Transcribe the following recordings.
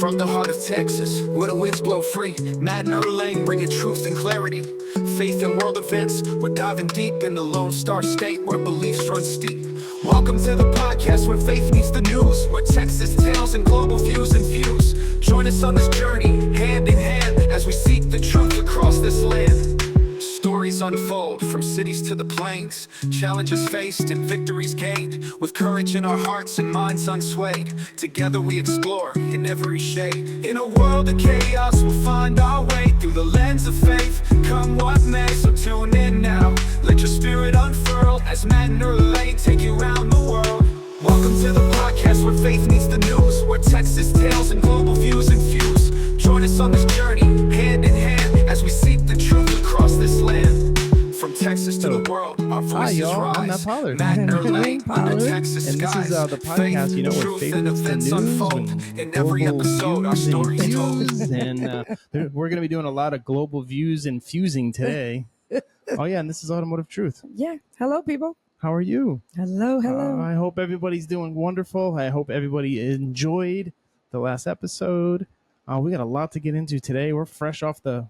From the heart of Texas, where the winds blow free, Matt and Irlanne bringing truth and clarity. Faith in world events, we're diving deep in the Lone Star State where beliefs run steep. Welcome to the podcast where faith meets the news, where Texas tales and global views infuse. Join us on this journey, hand in hand, as we seek the truth across this land. Stories unfold from cities to the plains, challenges faced and victories gained. With courage in our hearts and minds unswayed, together we explore in every shade. In a world of chaos, we'll find our way through the lens of faith. Come what may, so tune in now. Let your spirit unfurl as Matt and Irlanne take you around the world. Welcome to the podcast where faith meets the news, where Texas tales and global views infuse. Join us on this journey, hand in hand, as we seek the truth across this land. From Texas to the world, our voices rise. I'm Matt Pollard. Matt and Irlanne under Texas and this skies. is the podcast, you know, where truth faith and meets the events news unfold. and In every global episode, our views stories and told. views, and we're going to be doing a lot of global views and fusing today. Oh yeah, and this is Automotive Truth. Yeah. Hello, people. How are you? Hello. I hope everybody's doing wonderful. I hope everybody enjoyed the last episode. We got a lot to get into today. We're fresh off the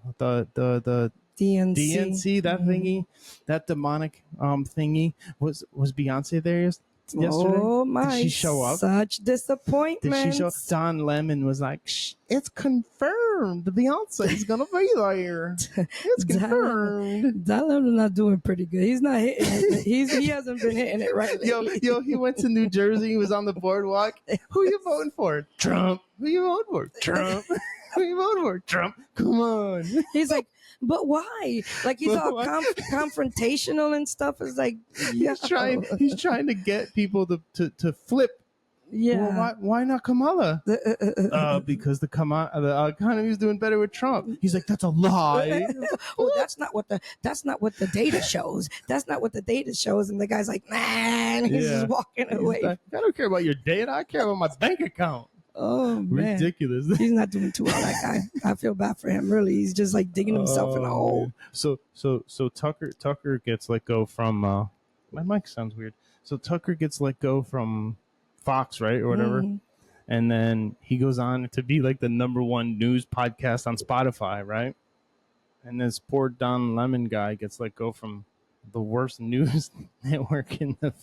DNC, that thingy, that demonic thingy. Was Beyonce there yesterday? Oh my! Did she show up? Such disappointment. Did she show up? Don Lemon was like, Shh, "It's confirmed. Beyonce is gonna be there. It's confirmed." Don Lemon's not doing pretty good. He's not hitting it. He hasn't been hitting it right lately. Yo, he went to New Jersey. He was on the boardwalk. Who you voting for? Trump. Who you voting for? Trump. Who you voting for? Trump. Come on. He's like, but why? Like he's all confrontational and stuff. It's like he's trying to get people to flip. Yeah. Well, why not Kamala? Because the economy is doing better with Trump. He's like, that's a lie. Well, that's not what the data shows. That's not what the data shows. And the guy's like, man, he's just walking away. Like, I don't care about your data. I care about my bank account. Oh man, ridiculous. He's not doing too well, that guy. I feel bad for him. Really, he's just like digging himself in a hole. So Tucker gets let go from. My mic sounds weird. So Tucker gets let go from Fox, right, or whatever, and then he goes on to be like the #1 news podcast on Spotify, right? And this poor Don Lemon guy gets let go from the worst news network in the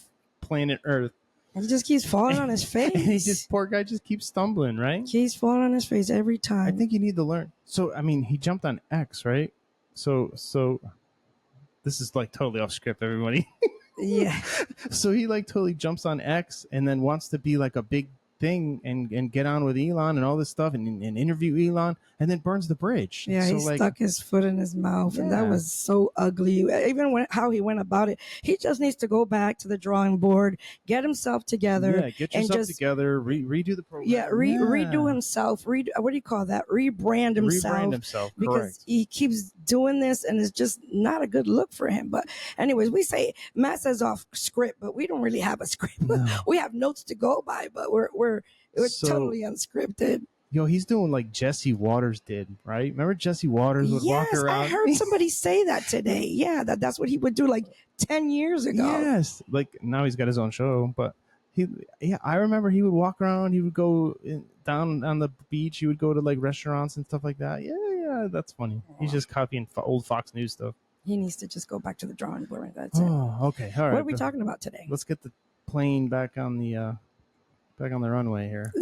planet Earth. He just keeps falling on his face. Poor guy just keeps stumbling, right? He's falling on his face every time. I think you need to learn. So, I mean, he jumped on X, right? So this is like totally off script, everybody. Yeah. So he like totally jumps on X and then wants to be like a big thing and get on with Elon and all this stuff and interview Elon and then burns the bridge. Yeah, so he stuck his foot in his mouth and that was so ugly. Even how he went about it, he just needs to go back to the drawing board, get himself together. Yeah, get yourself together, redo the program. Yeah, redo himself. What do you call that? Rebrand himself. Because correct. He keeps doing this and it's just not a good look for him. But anyways, Matt says off script, but we don't really have a script. No. We have notes to go by, but we're totally unscripted. Yo, he's doing like Jesse Waters did, right? Remember Jesse Waters would walk around? I heard somebody say that today. Yeah, that's what he would do like 10 years ago. Yes, like now he's got his own show, but I remember he would walk around. He would go down on the beach. He would go to like restaurants and stuff like that. Yeah, that's funny. He's just copying old Fox News stuff. He needs to just go back to the drawing board. That's it. Oh, okay, all right. What are we talking about today? Let's get the plane back on the runway here.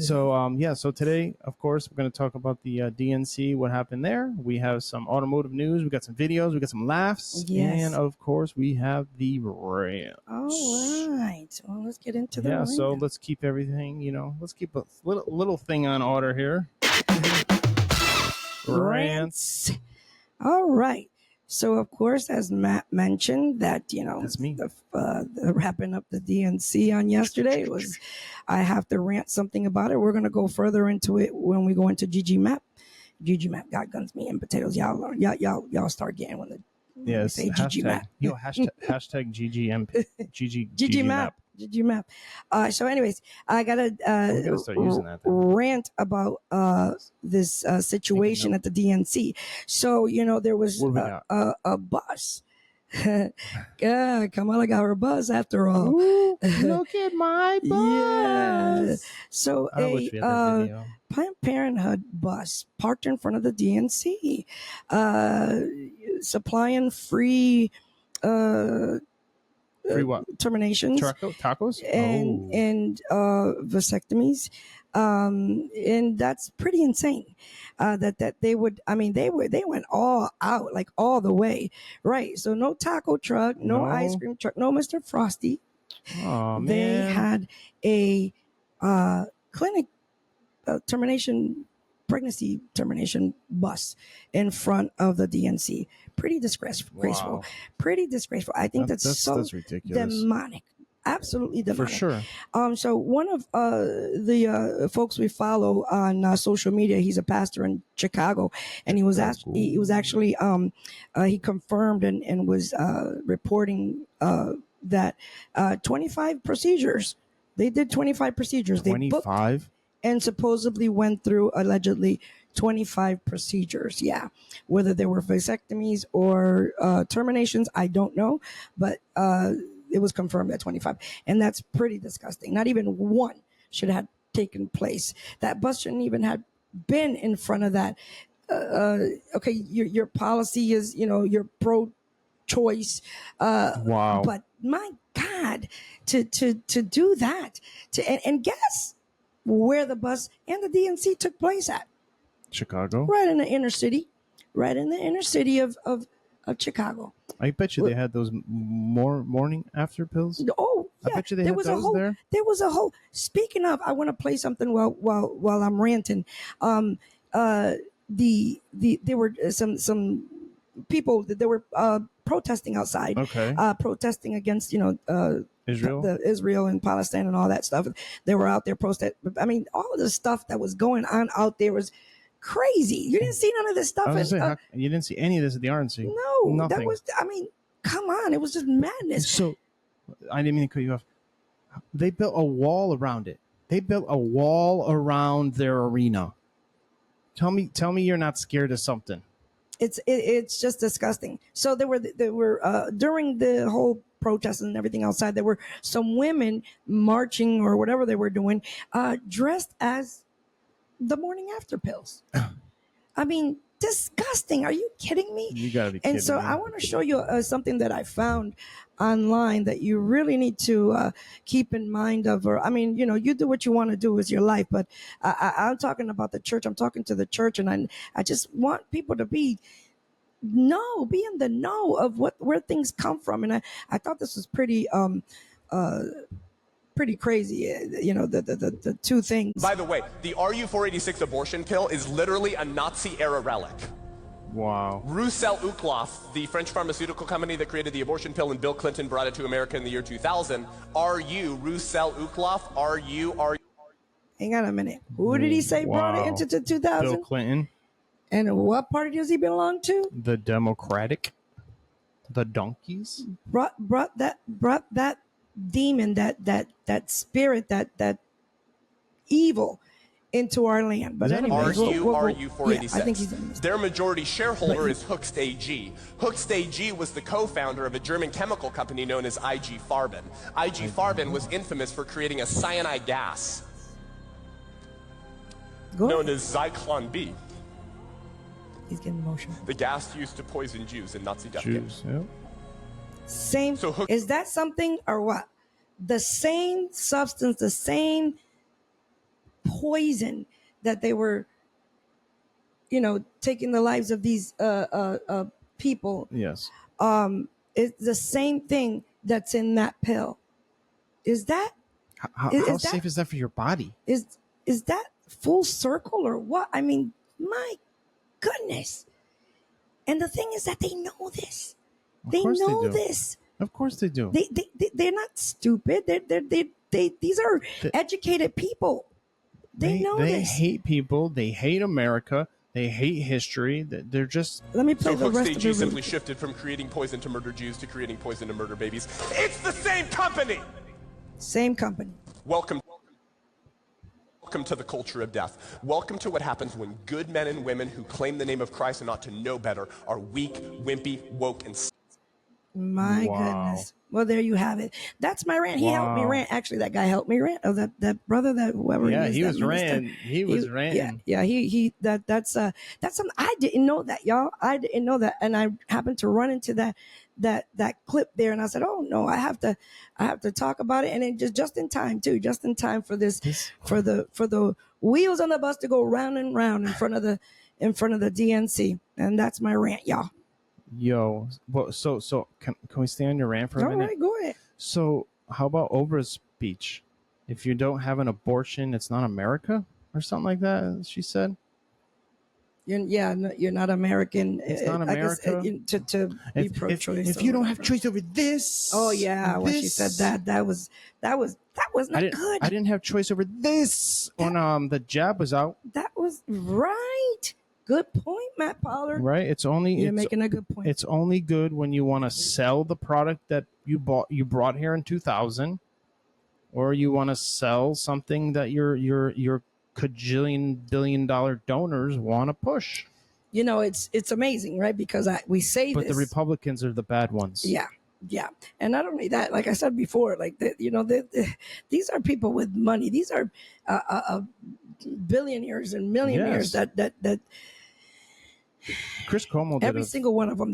So today, of course, we're going to talk about the DNC, what happened there. We have some automotive news. We got some videos. We got some laughs. Yes. And, of course, we have the rant. All right. Well, let's get into the rant. So let's keep everything, let's keep a little thing on order here. Rants. All right. So, of course, as Matt mentioned, that, that's me. The wrapping up the DNC on yesterday I have to rant something about it. We're going to go further into it when we go into GG Map. GG Map got guns, meat, and potatoes. Y'all start getting when they say GG Map. Yo, hashtag GGMP. GG Map. GG Map. So, anyways, I gotta start using that rant about this situation at the DNC. So, there was a bus Yeah, Kamala got her bus after all. Ooh, look at my bus. Yeah. So I wish we had that video. Planned Parenthood bus parked in front of the DNC, supplying free Free what? terminations Tacos? and vasectomies, and that's pretty insane. That they would, I mean, they went all out, like all the way, right? So no taco truck, no ice cream truck, no Mr. Frosty. Oh, They man. had a clinic pregnancy termination bus in front of the DNC. Pretty disgraceful. Wow. Pretty disgraceful. I think that's ridiculous. demonic. Absolutely demonic. For sure. So one of the folks we follow on social media, he's a pastor in Chicago, and he was actually he confirmed and was reporting that 25 procedures. They did 25 procedures. 25? And supposedly went through allegedly 25 procedures. Yeah. Whether they were vasectomies or terminations, I don't know. But it was confirmed at 25. And that's pretty disgusting. Not even one should have taken place. That bus shouldn't even have been in front of that. Okay, your policy is, you're pro-choice. Wow. But my God, to do that, and guess where the bus and the DNC took place at? Chicago? Right in the inner city. Right in the inner city of Chicago. I bet you they had those morning after pills. Oh, yeah. I bet you they had those there. There was a whole. Speaking of, I want to play something while I'm ranting. There were some people that they were protesting outside. Okay. Protesting against Israel and Palestine and all that stuff. They were out there protesting. I mean, all of the stuff that was going on out there was crazy. You didn't see none of this stuff. You didn't see any of this at the RNC. No, nothing. That was. I mean, come on, it was just madness. So, I didn't mean to cut you off. They built a wall around it. They built a wall around their arena. Tell me you're not scared of something. It's just disgusting. So there were during the whole protest and everything outside, there were some women marching or whatever they were doing, dressed as the morning after pills. I mean, disgusting. Are you kidding me? You gotta be kidding And so me. I want to show you something that I found online that you really need to keep in mind of. Or I mean, you do what you want to do with your life, but I'm talking about the church. I'm talking to the church, and I just want people to be in the know of where things come from. And I thought this was pretty crazy. The two things. By the way, the RU-486 abortion pill is literally a Nazi-era relic. Wow. Roussel Uclof, the French pharmaceutical company that created the abortion pill, and Bill Clinton brought it to America in the year 2000. Roussel Uclof, Hang on a minute. Who did he say brought it into 2000? Bill Clinton. And what party does he belong to? The Democratic. The donkeys. Brought that demon, that spirit, that evil into our land. But anyway, RU-486. Yeah, I think he's done this. Their majority shareholder is Hoechst AG. Hoechst AG was the co-founder of a German chemical company known as IG Farben. IG Farben was infamous for creating a cyanide gas known as Zyklon B. He's getting emotional. The gas used to poison Jews in Nazi death Jews, camps. Yeah. Is that something or what? The same substance, the same poison that they were, taking the lives of these people. Yes. It's the same thing that's in that pill. Is that How safe is that for your body? Is that full circle or what? I mean, my goodness. And the thing is that they know this. They know this. Of course they do. They're not stupid. These are educated people. They know this. They hate people. They hate America. They hate history. They're just. Let me play the rest of AG it. simply shifted from creating poison to murder Jews to creating poison to murder babies. It's the same company. Same company. Welcome to the culture of death. Welcome to what happens when good men and women who claim the name of Christ and ought to know better are weak, wimpy, woke, and My Wow. goodness. Well, there you have it. That's my rant. He helped me Wow. rant. Actually, that guy helped me rant. Oh, that brother, that whoever Yeah, he is, he that was minister. ranting. He was ranting. Yeah. That's something I didn't know that, y'all. I didn't know that, and I happened to run into that clip there, and I said, "Oh no, I have to talk about it," and then just in time too, just in time for this for the wheels on the bus to go round and round in front of the DNC, and that's my rant, y'all. Yo, well, so can we stay on your rant for a All minute? right, go ahead. So how about Oprah's speech? If you don't have an abortion, it's not America, or something like that. She said. You're not American. It's not America. I guess, to be pro-choice. If you don't have choice over this. Oh yeah, when she said that was not good. I didn't have choice over this when the jab was out. That was right. Good point, Matt Pollard. Right. You're making a good point. It's only good when you want to sell the product that you brought here in 2000, or you want to sell something that your cajillion $billion donors want to push. You know, it's amazing, right? Because we say but this, the Republicans are the bad ones. Yeah, and not only that, like I said before, like these are people with money. These are billionaires and millionaires. Yes. that Chris Cuomo did every single one of them.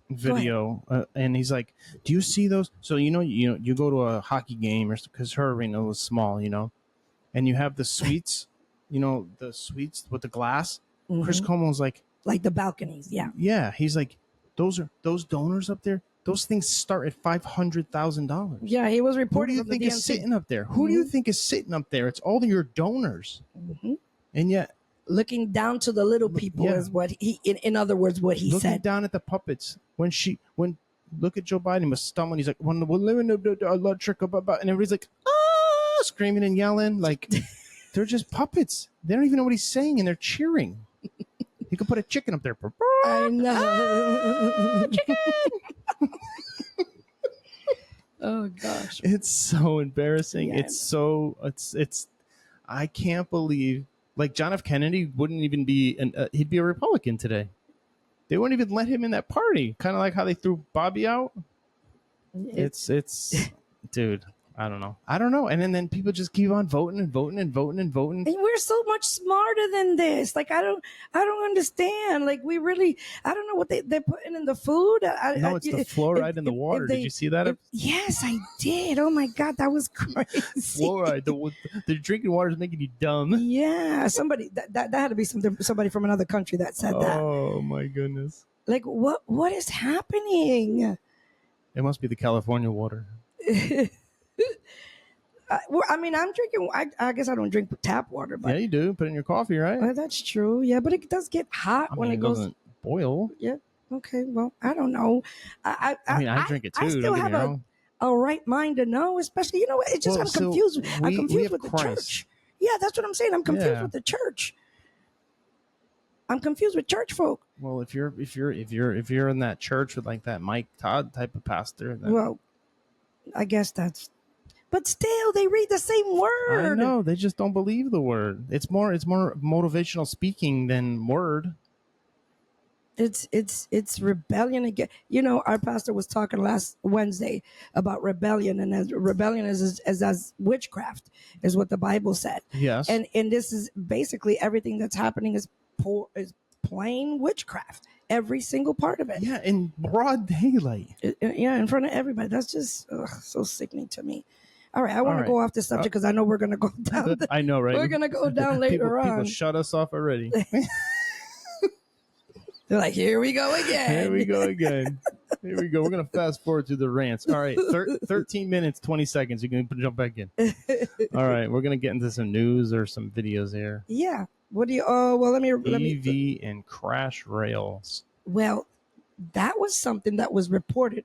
Video, and he's like, "Do you see those?" So you go to a hockey game, or because her arena was small, and you have the suites, the suites with the glass. Mm-hmm. Chris Cuomo's like the balconies, yeah. He's like, those donors up there. Those things start at $500,000. Yeah, he was reporting. Who do you think is sitting up there? Who do you think is sitting up there? It's all your donors, and yet looking down to the little people is what he. In other words, what he said. Looking down at the puppets. When look at Joe Biden, he was stumbling. He's like, "When we're living the electric," and everybody's like, "Ah!" screaming and yelling like they're just puppets. They don't even know what he's saying, and they're cheering. You could put a chicken up there. I know. Chicken. Oh gosh, it's so embarrassing. Yeah. It's. I can't believe. Like John F. Kennedy wouldn't even be he'd be a Republican today. They wouldn't even let him in that party. Kind of like how they threw Bobby out. It's dude. I don't know. And then people just keep on voting. And we're so much smarter than this. Like I don't understand. Like we really, I don't know what they're putting in the food. No, it's the fluoride in the water. Did you see that? Yes, I did. Oh my God, that was crazy. Fluoride. The drinking water is making you dumb. Yeah, somebody that had to be somebody from another country that said that. Oh my goodness. Like what is happening? It must be the California water. I mean, I'm drinking. I guess I don't drink tap water, but yeah, you do. Put it in your coffee, right? Well, that's true. Yeah, but it does get hot when it goes. Doesn't boil. Yeah. Okay. Well, I don't know. I drink it too. I still have a right mind to know, especially it's just I'm confused. I'm confused with the church. Yeah, that's what I'm saying. I'm confused with the church. I'm confused with church folk. Well, if you're in that church with like that Mike Todd type of pastor, then... well, I guess that's. But still, they read the same word. I know. They just don't believe the word. It's more motivational speaking than word. It's rebellion again. Our pastor was talking last Wednesday about rebellion, and as rebellion is as witchcraft, is what the Bible said. Yes. And this is basically everything that's happening is plain witchcraft. Every single part of it. Yeah, in broad daylight. In front of everybody. That's just so sickening to me. All right, I want to go off this subject because I know we're going to go down. I know, right? We're going to go down later on. People shut us off already. They're like, here we go again. Here we go. We're going to fast forward to the rants. All right, 13 minutes, 20 seconds. You can jump back in. All right, we're going to get into some news or some videos here. Yeah. What do you? Oh, well, let me. EV and crash rails. Well, that was something that was reported.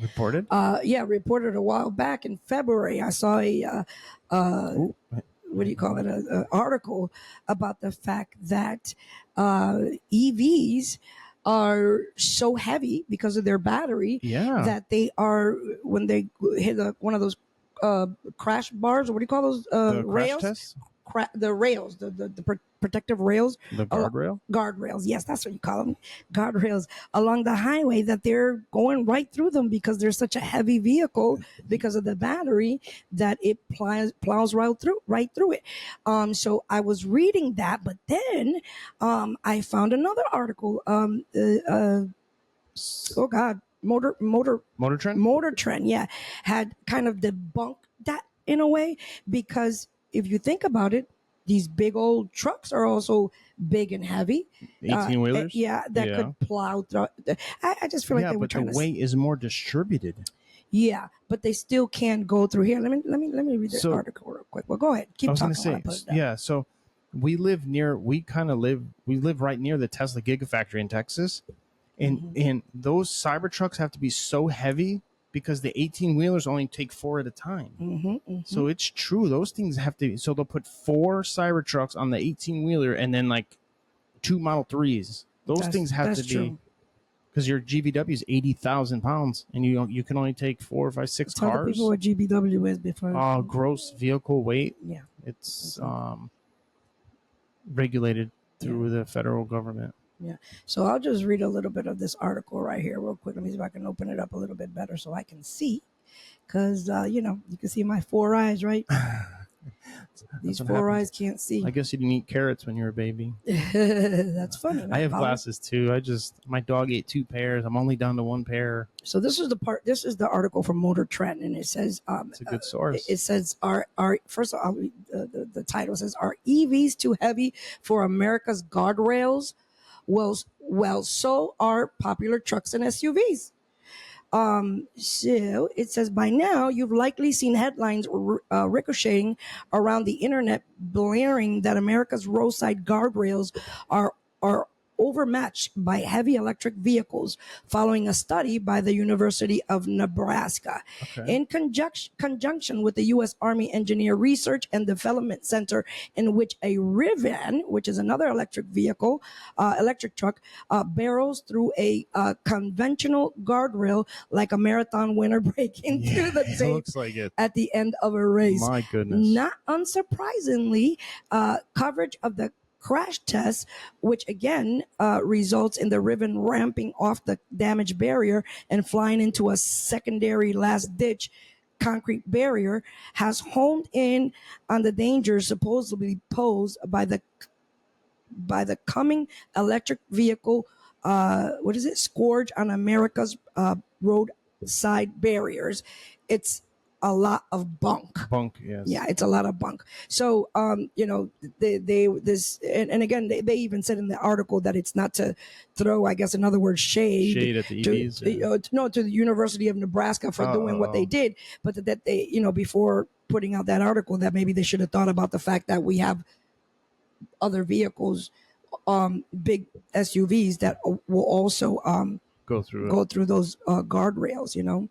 Reported? Reported a while back in February. I saw a what do you call it? An article about the fact that EVs are so heavy because of their battery that they are, when they hit one of those crash bars, or what do you call those rails? the rails, the protective rails, The guardrail. guardrails. Yes, that's what you call them, guardrails along the highway. That they're going right through them because they're such a heavy vehicle because of the battery that it plows right through it. So I was reading that, but then I found another article. Oh God, Motor Trend, yeah, had kind of debunked that in a way, because if you think about it, these big old trucks are also big and heavy. 18-wheelers? That could plow through. I just feel like they were trying the weight is more distributed. Yeah, but they still can go through here. Let me read this article real quick. Well, go ahead. Keep talking. So we live right near the Tesla Gigafactory in Texas. And those cyber trucks have to be so heavy because the 18-wheelers only take 4 at a time. So it's true. Those things have to. So they'll put 4 cyber trucks on the 18-wheeler and then like 2 Model 3s. Those things have to be, because your GVW is 80,000 pounds and you can only take 4, 5, 6 cars. Tell the people what GVW is before. Gross vehicle weight. Yeah. It's regulated through the federal government. Yeah. So I'll just read a little bit of this article right here real quick. Let me see if I can open it up a little bit better so I can see. Because, you can see my 4 eyes, right? These 4 eyes can't see. I guess you didn't eat carrots when you were a baby. That's funny. I have glasses too. my dog ate 2 pairs. I'm only down to 1 pair. So this is the article from Motor Trend, and it says it's a good source. It says first of all, the title says, "Are EVs too heavy for America's guardrails? Well, so are popular trucks and SUVs." So it says, by now you've likely seen headlines ricocheting around the internet blaring that America's roadside guardrails are overmatched by heavy electric vehicles, following a study by the University of Nebraska. In conjunction with the U.S. Army Engineer Research and Development Center, in which a Rivian, which is another electric vehicle, electric truck, barrels through a conventional guardrail like a marathon winner breaking through the tape at the end of a race. My goodness. Not unsurprisingly, coverage of the crash test, which again results in the Rivian ramping off the damaged barrier and flying into a secondary last-ditch concrete barrier, has honed in on the dangers supposedly posed by the coming electric vehicle scourge on America's roadside barriers. It's a lot of bunk. Yes. Yeah, it's a lot of bunk. So, and again, they even said in the article that it's not to throw, I guess, in other words, shade at the EVs. to the University of Nebraska for doing what they did, but that they, before putting out that article, that maybe they should have thought about the fact that we have other vehicles, big SUVs that will also go through those guardrails,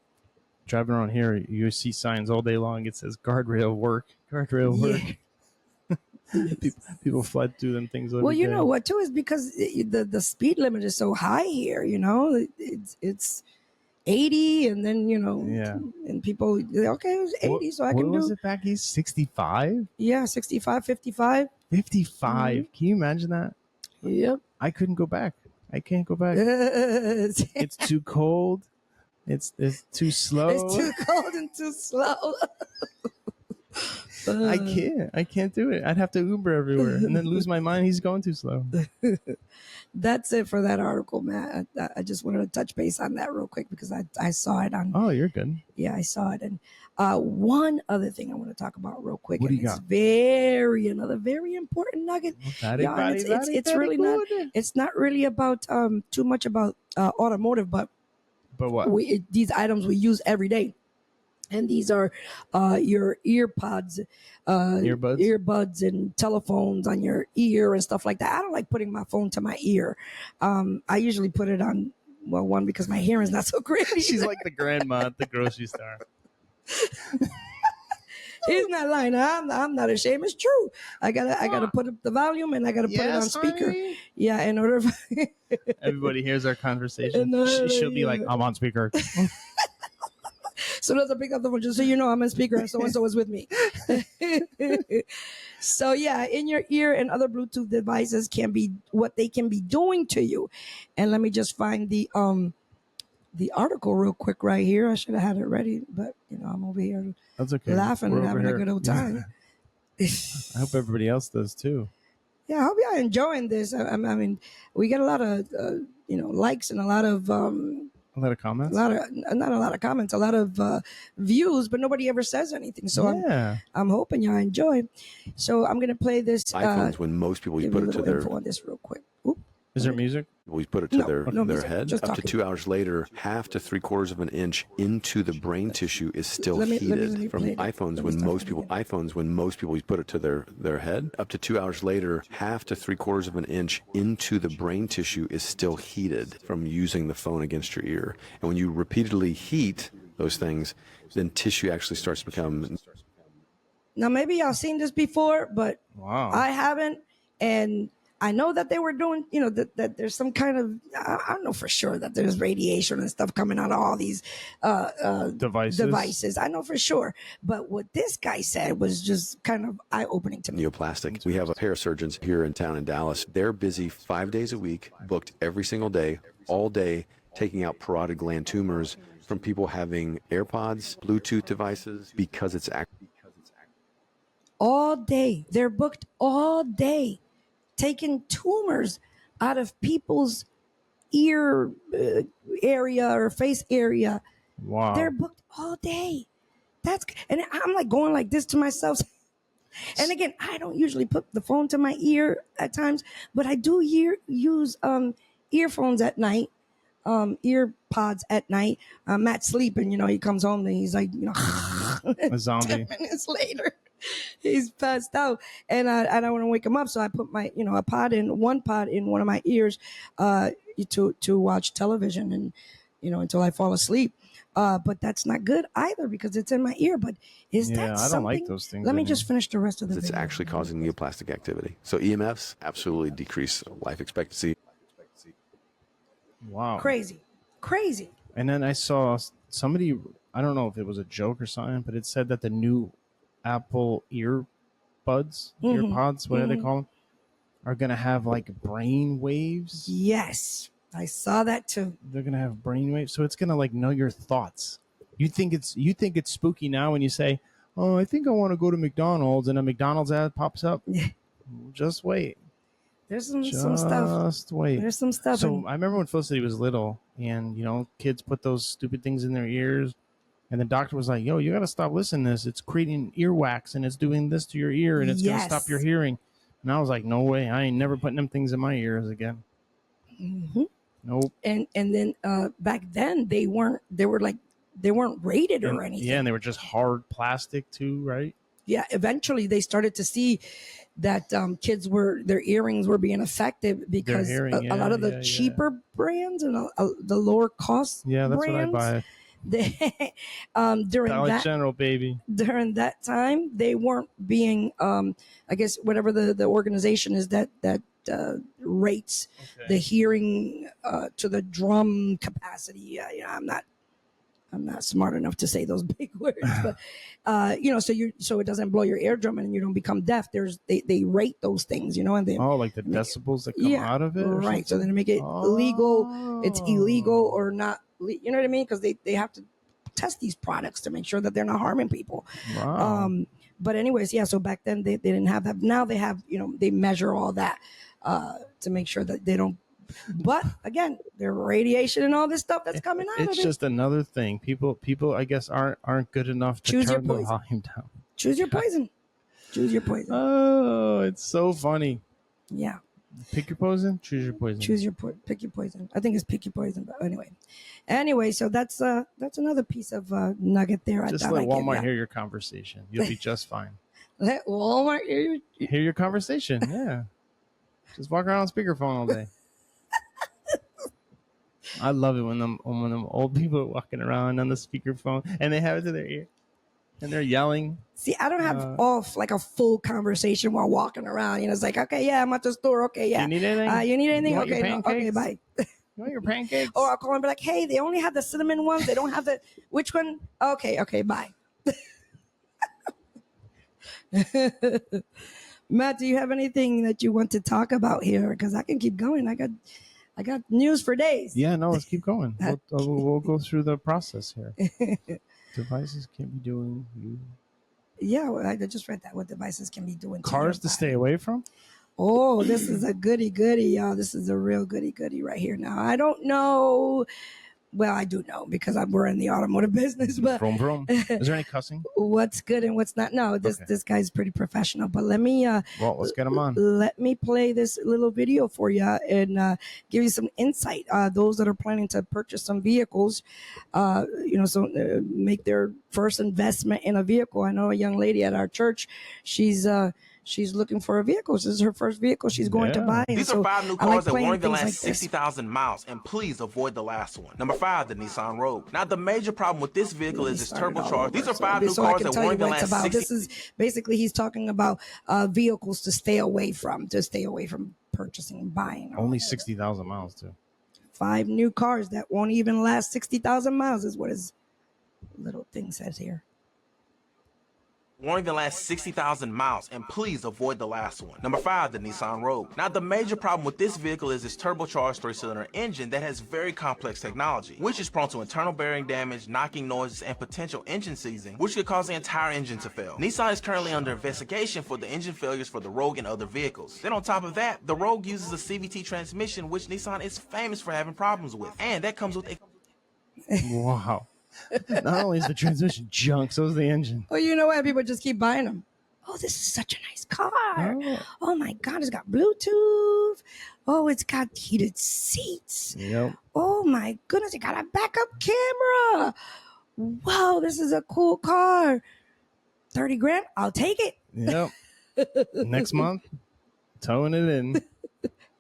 Driving around here, you see signs all day long. It says guardrail work. People flood through them things. Well, you know what too is because the speed limit is so high here. It's 80, and then and people okay, it was 80, so I can do. What was it back east? 65. Yeah, 65, 55. 55. Mm-hmm. Can you imagine that? Yep. I couldn't go back. I can't go back. It's too cold. It's too slow. It's too cold and too slow. I can't do it. I'd have to Uber everywhere and then lose my mind. He's going too slow. That's it for that article, Matt. I just wanted to touch base on that real quick because I saw it on. Oh, you're good. Yeah, I saw it. And one other thing I want to talk about real quick. What do you got? Another very important nugget. It's really not. It's not really about too much about automotive, but what? These items we use every day. And these are your earbuds and telephones on your ear and stuff like that. I don't like putting my phone to my ear. I usually put it on, one, because my hearing's not so great. She's like the grandma at the grocery store. He's not lying. I'm not ashamed. It's true. I gotta put up the volume and I gotta put it on speaker. Honey. Yeah, in order. Everybody hears our conversation. She'll be like, "I'm on speaker." soon as I pick up the phone, just so you know, I'm a speaker and so is with me. So yeah, in your ear and other Bluetooth devices can be what they can be doing to you. And let me just find the article real quick right here. I should have had it ready, but I'm over here That's okay. laughing and having a good old time. I hope everybody else does too. Yeah, I hope y'all enjoying this. I mean, we get a lot of likes and a lot of comments. not a lot of comments, a lot of views, but nobody ever says anything. So I'm hoping y'all enjoy. So I'm gonna play this. iPhones, when most people put it to their info on this real quick. Oop. Is there music? We put it to their music, head. just Up to talking. 2 hours later, 1/2 to 3/4 of an inch into the brain tissue is still Let me heated. From play it. iPhones, Let me when start most people put it to their head. Up to 2 hours later, 1/2 to 3/4 of an inch into the brain tissue is still heated from using the phone against your ear. And when you repeatedly heat those things, then tissue actually starts to become. Now maybe y'all seen this before, but Wow. I haven't, and I know that they were doing, that there's some kind of, I don't know for sure that there's radiation and stuff coming out of all these devices. I know for sure. But what this guy said was just kind of eye-opening to me. Neoplastic. We have a pair of surgeons here in town in Dallas. They're busy 5 days a week, booked every single day, all day, taking out parotid gland tumors from people having AirPods, Bluetooth devices, because it's All day. They're booked all day, taking tumors out of people's ear area or face area. Wow. They're booked all day. And I'm like going like this to myself. And again, I don't usually put the phone to my ear at times, but I do use earphones at night, ear pods at night. Matt's sleeping, he comes home and he's like, A zombie. 10 minutes later, he's passed out, and I don't want to wake him up, so I put my one pod in one of my ears to watch television and until I fall asleep. But that's not good either because it's in my ear. But is that something? I don't like those things. Let me just finish the rest of the It's video. actually causing neoplastic activity. So EMFs absolutely decrease life expectancy. Wow. Crazy. And then I saw somebody, I don't know if it was a joke or something, but it said that the new Apple earbuds, earpods, whatever they call them, are going to have like brain waves. Yes, I saw that too. They're going to have brain waves. So it's going to like know your thoughts. You think it's spooky now when you say, "Oh, I think I want to go to McDonald's," and a McDonald's ad pops up. Just wait. There's some stuff. Just wait. There's some stuff. So I remember when Felicity was little and, kids put those stupid things in their ears. And the doctor was like, "Yo, you got to stop listening to this. It's creating earwax and it's doing this to your ear and it's going to stop your hearing." And I was like, "No way. I ain't never putting them things in my ears again." Mm-hmm. Nope. And then back then they weren't rated or anything. Yeah, and they were just hard plastic too, right? Yeah. Eventually they started to see that kids their earrings were being affected because a lot of the cheaper brands and the lower cost that's brands, what I buy. During Dollar that General, baby. During that time, they weren't being, I guess, whatever the organization is that rates the hearing to the drum capacity. I'm not smart enough to say those big words, but so it doesn't blow your eardrum and you don't become deaf. They rate those things, and they like the decibels that come out of it, right? So then they make it illegal. It's illegal or not. You know what I mean? Because they have to test these products to make sure that they're not harming people. Wow. But anyways, so back then they didn't have that. Now they have, they measure all that to make sure that they don't. But again, there's radiation and all this stuff that's coming out of it. It's just another thing. People, I guess, aren't good enough to turn the volume down. Choose your poison. Choose your poison. Oh, it's so funny. Yeah. Pick your poison. Choose your poison. Pick your poison. I think it's pick your poison, but anyway. So that's another piece of nugget there. Just let Walmart hear your conversation. You'll be just fine. Let Walmart hear your conversation. Yeah. Just walk around on speakerphone all day. I love it when them old people are walking around on the speakerphone and they have it to their ear and they're yelling. See, I don't have like a full conversation while walking around. It's like, okay, yeah, I'm at the store. Okay, yeah. You need anything? You need anything? You Okay, no, okay, bye. You want your pancakes? Or I'll call and be like, hey, they only have the cinnamon ones. They don't have the, which one? Okay, bye. Matt, do you have anything that you want to talk about here? Because I can keep going. I got news for days. Yeah, no, let's keep going. We'll go through the process here. Devices can't be doing you. Yeah, well, I just read that. What devices can be doing to Cars your to body. stay away from? Oh, this is a goody, y'all. This is a real goody right here. Now, I don't know. Well, I do know because we're in the automotive business, but Vroom, vroom. Is there any cussing? what's good and what's not? No, this guy's pretty professional. But let me Well, let's get him on. let me play this little video for you and give you some insight. Those that are planning to purchase some vehicles, make their first investment in a vehicle. I know a young lady at our church. She's looking for a vehicle. This is her first vehicle she's going to buy. These are 5 new cars that won't even last 60,000 miles, and please avoid the last one. Number 5, the Nissan Rogue. Now, the major problem with this vehicle is it's turbocharged. These are 5 new cars that won't even last 60. This is basically he's talking about vehicles to stay away from purchasing and buying. Only 60,000 miles, too. 5 new cars that won't even last 60,000 miles is what his little thing says here. Won't even last 60,000 miles, and please avoid the last one. Number 5, the Nissan Rogue. Now, the major problem with this vehicle is its turbocharged 3-cylinder engine that has very complex technology, which is prone to internal bearing damage, knocking noises, and potential engine seizing, which could cause the entire engine to fail. Nissan is currently under investigation for the engine failures for the Rogue and other vehicles. Then on top of that, the Rogue uses a CVT transmission, which Nissan is famous for having problems with, and that comes with Wow. Not only is the transmission junk, so is the engine. Well, you know what? People just keep buying them. Oh, this is such a nice car. Oh my God, it's got Bluetooth. Oh, it's got heated seats. Yep. Oh my goodness, it got a backup camera. Wow, this is a cool car. 30 grand, I'll take it. Yep. Next month, towing it in.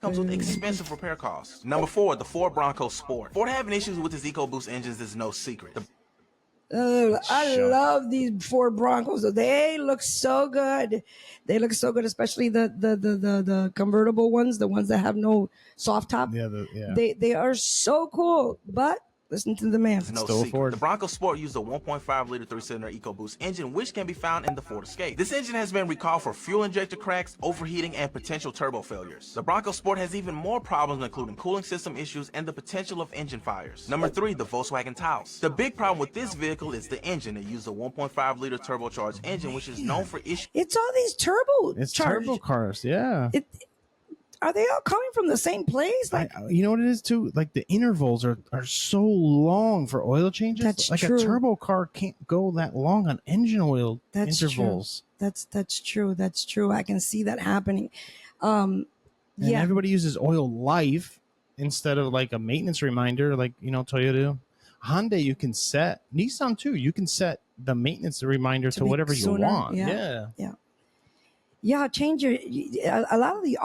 comes with expensive repair costs. Number 4, the Ford Bronco Sport. Ford having issues with its EcoBoost engines is no secret. I love these Ford Broncos. They look so good. They look so good, especially the convertible ones, the ones that have no soft top. Yeah, They are so cool. But listen to the man. No secret. The Bronco Sport used a 1.5-liter 3-cylinder EcoBoost engine, which can be found in the Ford Escape. This engine has been recalled for fuel injector cracks, overheating, and potential turbo failures. The Bronco Sport has even more problems, including cooling system issues and the potential of engine fires. Number 3, the Volkswagen Taos. The big problem with this vehicle is the engine. It uses a 1.5-liter turbocharged engine, which is known for issues. It's all these turbo. It's turbo cars, yeah. Are they all coming from the same place? Like, you know what it is too? Like the intervals are so long for oil changes. That's like true. A turbo car can't go that long on engine oil intervals. True. That's true. That's true. I can see that happening. And everybody uses oil life instead of like a maintenance reminder, like Toyota. Hyundai, you can set. Nissan too. You can set the maintenance reminder to whatever you want. Yeah, change your. A lot of the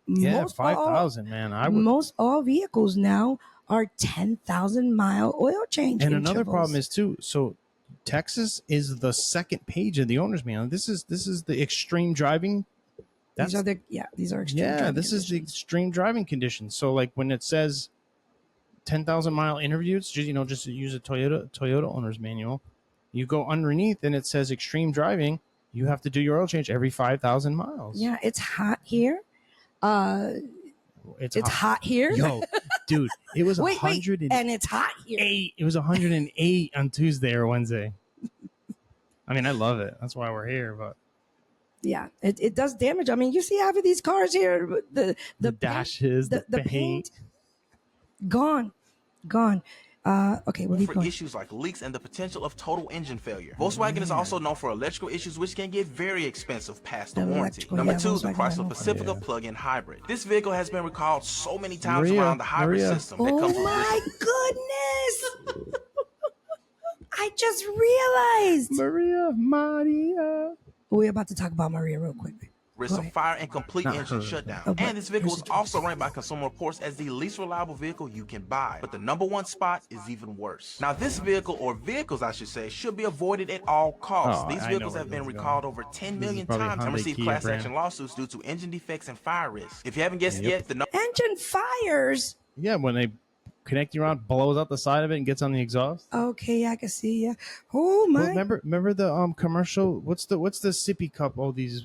most 5,000, man. Most all vehicles now are 10,000-mile oil change. And another problem is too. So Texas is the second page of the owner's manual. This is the extreme driving. These are extreme. Yeah, this is the extreme driving conditions. So like when it says 10,000-mile interviews, just use a Toyota owner's manual. You go underneath and it says extreme driving. You have to do your oil change every 5,000 miles. Yeah, it's hot here. It's hot here. Yo, dude, it was 108. And it's hot here. It was 108 on Tuesday or Wednesday. I mean, I love it. That's why we're here. But yeah, it does damage. I mean, you see half of these cars here. The dashes, the paint. Gone. Okay, what for issues like leaks and the potential of total engine failure. Volkswagen is also known for electrical issues, which can get very expensive past the warranty. Number 2, the Chrysler Pacifica plug-in hybrid. This vehicle has been recalled so many times around the hybrid system. That comes my goodness! I just realized. Maria. We're about to talk about Maria real quick. Risk of fire and complete engine shutdown. And this vehicle was also ranked by Consumer Reports as the least reliable vehicle you can buy. But the number 1 spot is even worse. Now this vehicle, or vehicles I should say, should be avoided at all costs. These vehicles have been recalled over 10 million times and received class action lawsuits due to engine defects and fire risk. If you haven't guessed yet, the engine fires. Yeah, when they connect you around, blows out the side of it and gets on the exhaust. Okay, I can see. Yeah. Oh my. Well, remember the commercial? What's the sippy cup all these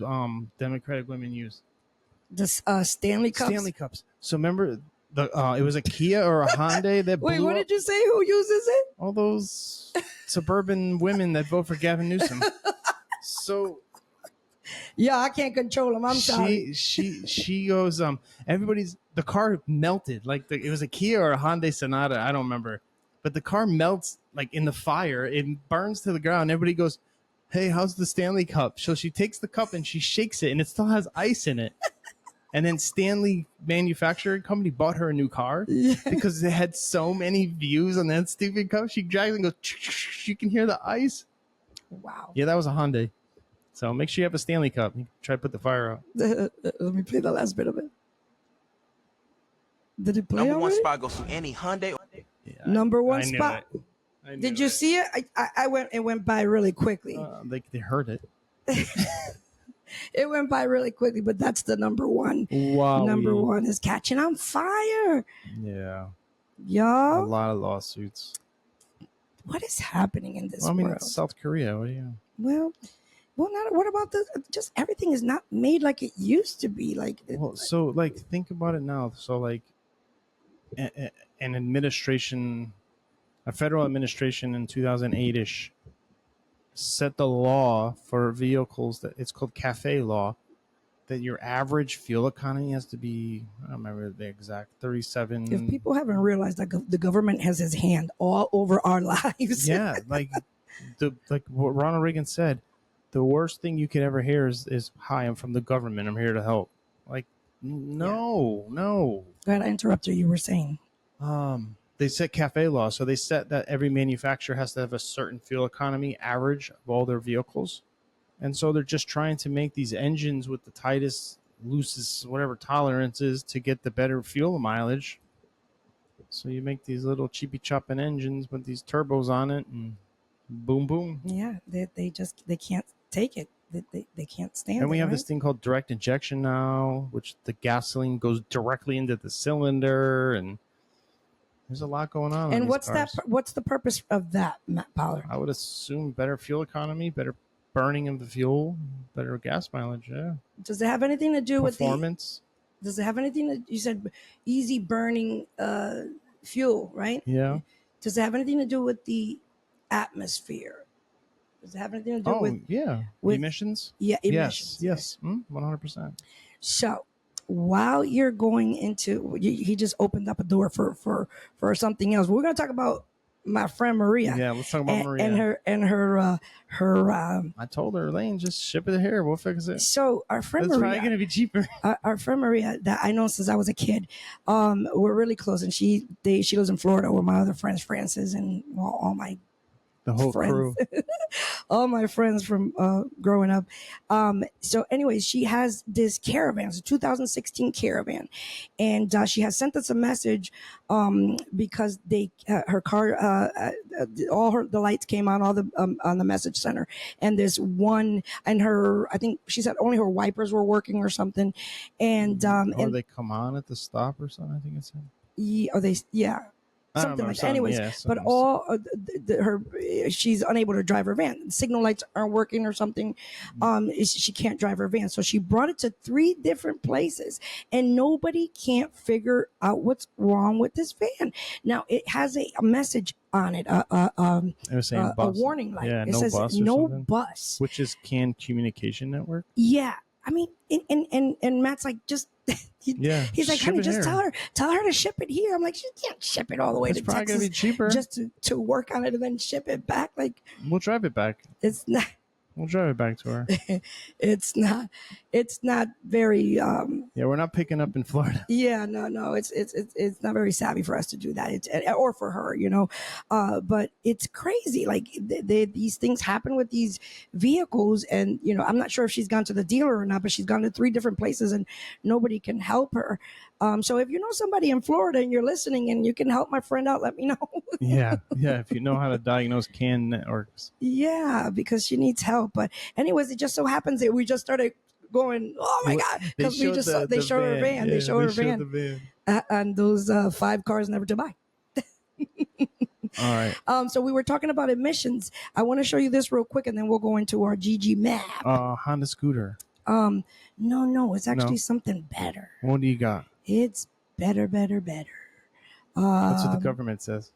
Democratic women use? The Stanley Cups. Stanley cups. So remember it was a Kia or a Hyundai that Wait, blew what up? did you say? Who uses it? All those suburban women that vote for Gavin Newsom. So Yeah, I can't control them. I'm sorry. She goes, the car melted. Like it was a Kia or a Hyundai Sonata. I don't remember. But the car melts like in the fire. It burns to the ground. Everybody goes, hey, how's the Stanley Cup? So she takes the cup and she shakes it and it still has ice in it. And then Stanley Manufacturing Company bought her a new car because they had so many views on that stupid cup. She drags and goes, you can hear the ice. Wow. Yeah, that was a Hyundai. So make sure you have a Stanley Cup. You try to put the fire out. Let me play the last bit of it. Did it play Number one already? spot goes to any Hyundai. Yeah, Number one I knew spot. it. I knew Did you it. see it? It went by really quickly. They heard it. It went by really quickly, but that's the number one. Wow. Number one is Catching on Fire. Yeah. A Y'all, lot of lawsuits. what is happening in this Well, I mean, world? it's South Korea. What do you? Well, what about the? Just everything is not made like it used to be. Like, Well, so like think about it now. So like, an administration, a federal administration in 2008ish, set the law for vehicles that it's called CAFE law, that your average fuel economy has to be, I don't remember the exact 37. if people haven't realized that the government has his hand all over our lives. Yeah, like what Ronald Reagan said, the worst thing you could ever hear is hi, I'm from the government, I'm here to help. Like, no. Go ahead, I interrupted you. You were saying. They set CAFE law, so they set that every manufacturer has to have a certain fuel economy average of all their vehicles. And so they're just trying to make these engines with the tightest, loosest, whatever tolerances to get the better fuel mileage. So you make these little cheapy chopping engines with these turbos on it, and boom, boom. Yeah, they can't take it. They can't stand it. And we have right? this thing called direct injection now, which the gasoline goes directly into the cylinder, and there's a lot going on. And these what's cars. what's the purpose of that, Matt Pollard? I would assume better fuel economy, better burning of the fuel, better gas mileage. Yeah. Does it have anything to do with performance? Does it have anything that you said easy burning fuel, right? Yeah. Does it have anything to do with the atmosphere? Does it have anything to do with with emissions? Yeah, emissions. Yes. 100%. So while you're going into, he just opened up a door for something else. We're going to talk about my friend Maria. Yeah, let's talk about Maria and her. I told her, Elaine, just ship it here. We'll fix it. So our friend It's Maria, probably gonna be cheaper. Our friend Maria, that I know since I was a kid, we're really close, and she lives in Florida with my other friends, Francis, and all my whole friends. crew. All my friends from growing up. So anyways, she has this caravan. It's a 2016 caravan. And she has sent us a message because her car, the lights came on, all the on the message center. And there's one, and I think she said only her wipers were working or something. And or they come on at the stop or something, I think it said. Something like that. Anyways, but all she's unable to drive her van. Signal lights aren't working or something. She can't drive her van. So she brought it to 3 different places, and nobody can't figure out what's wrong with this van. Now it has a message on it, It was saying a warning light. Yeah, it no says bus or no something. bus. Which is CAN Communication Network. Yeah. I mean, and Matt's like, just he's like, honey, just tell her to ship it here. I'm like, she can't ship it all the way It's to probably Texas gonna be cheaper just to work on it and then ship it back. Like, we'll drive it back. It's not. We'll drive it back to her. It's not very. Yeah, we're not picking up in Florida. Yeah, no. It's not very savvy for us to do that, or for her, but it's crazy. Like these things happen with these vehicles, and I'm not sure if she's gone to the dealer or not, but she's gone to 3 different places, and nobody can help her. So if you know somebody in Florida and you're listening and you can help my friend out, let me know. Yeah. If you know how to diagnose CAN networks. Yeah, because she needs help. But anyways, it just so happens that we just started going, oh my God, because they show her van. They show her van. and those 5 cars never to buy. All right. So we were talking about emissions. I want to show you this real quick, and then we'll go into our GG map. Honda scooter. No, it's actually No. something better. What do you got? It's better. That's what the government says.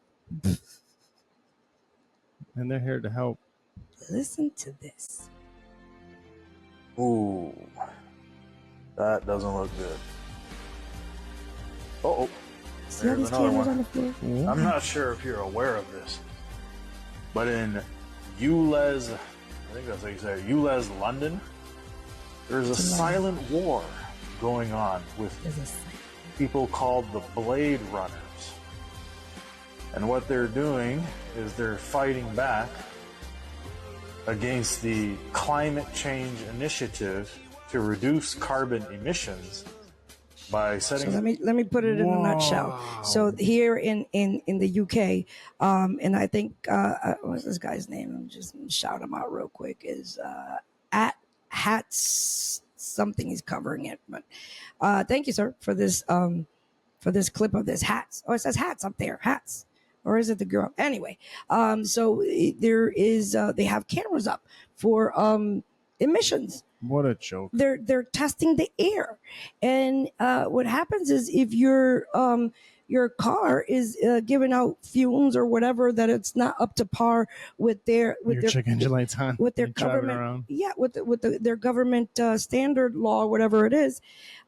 And they're here to help. Listen to this. Ooh, that doesn't look good. Oh, See all there's these another cameras one. on the floor? I'm not sure if you're aware of this, but in ULEZ, I think that's how you say it, ULEZ, London, there's a silent war going on with There's a sign. people called the Blade Runners. And what they're doing is they're fighting back against the climate change initiative to reduce carbon emissions by setting. So let me put it in a nutshell. So here in the UK, and I think what's this guy's name? I'm just gonna shout him out real quick. Is at Hats something? He's covering it, but thank you, sir, for this clip of this hats. Oh, it says hats up there, hats. Or is it the girl? Anyway, so there is they have cameras up for emissions. What a joke. They're testing the air, and what happens is if your car is giving out fumes or whatever, that it's not up to par with their check engine lights on with their you're driving government around. with their government standard law, whatever it is,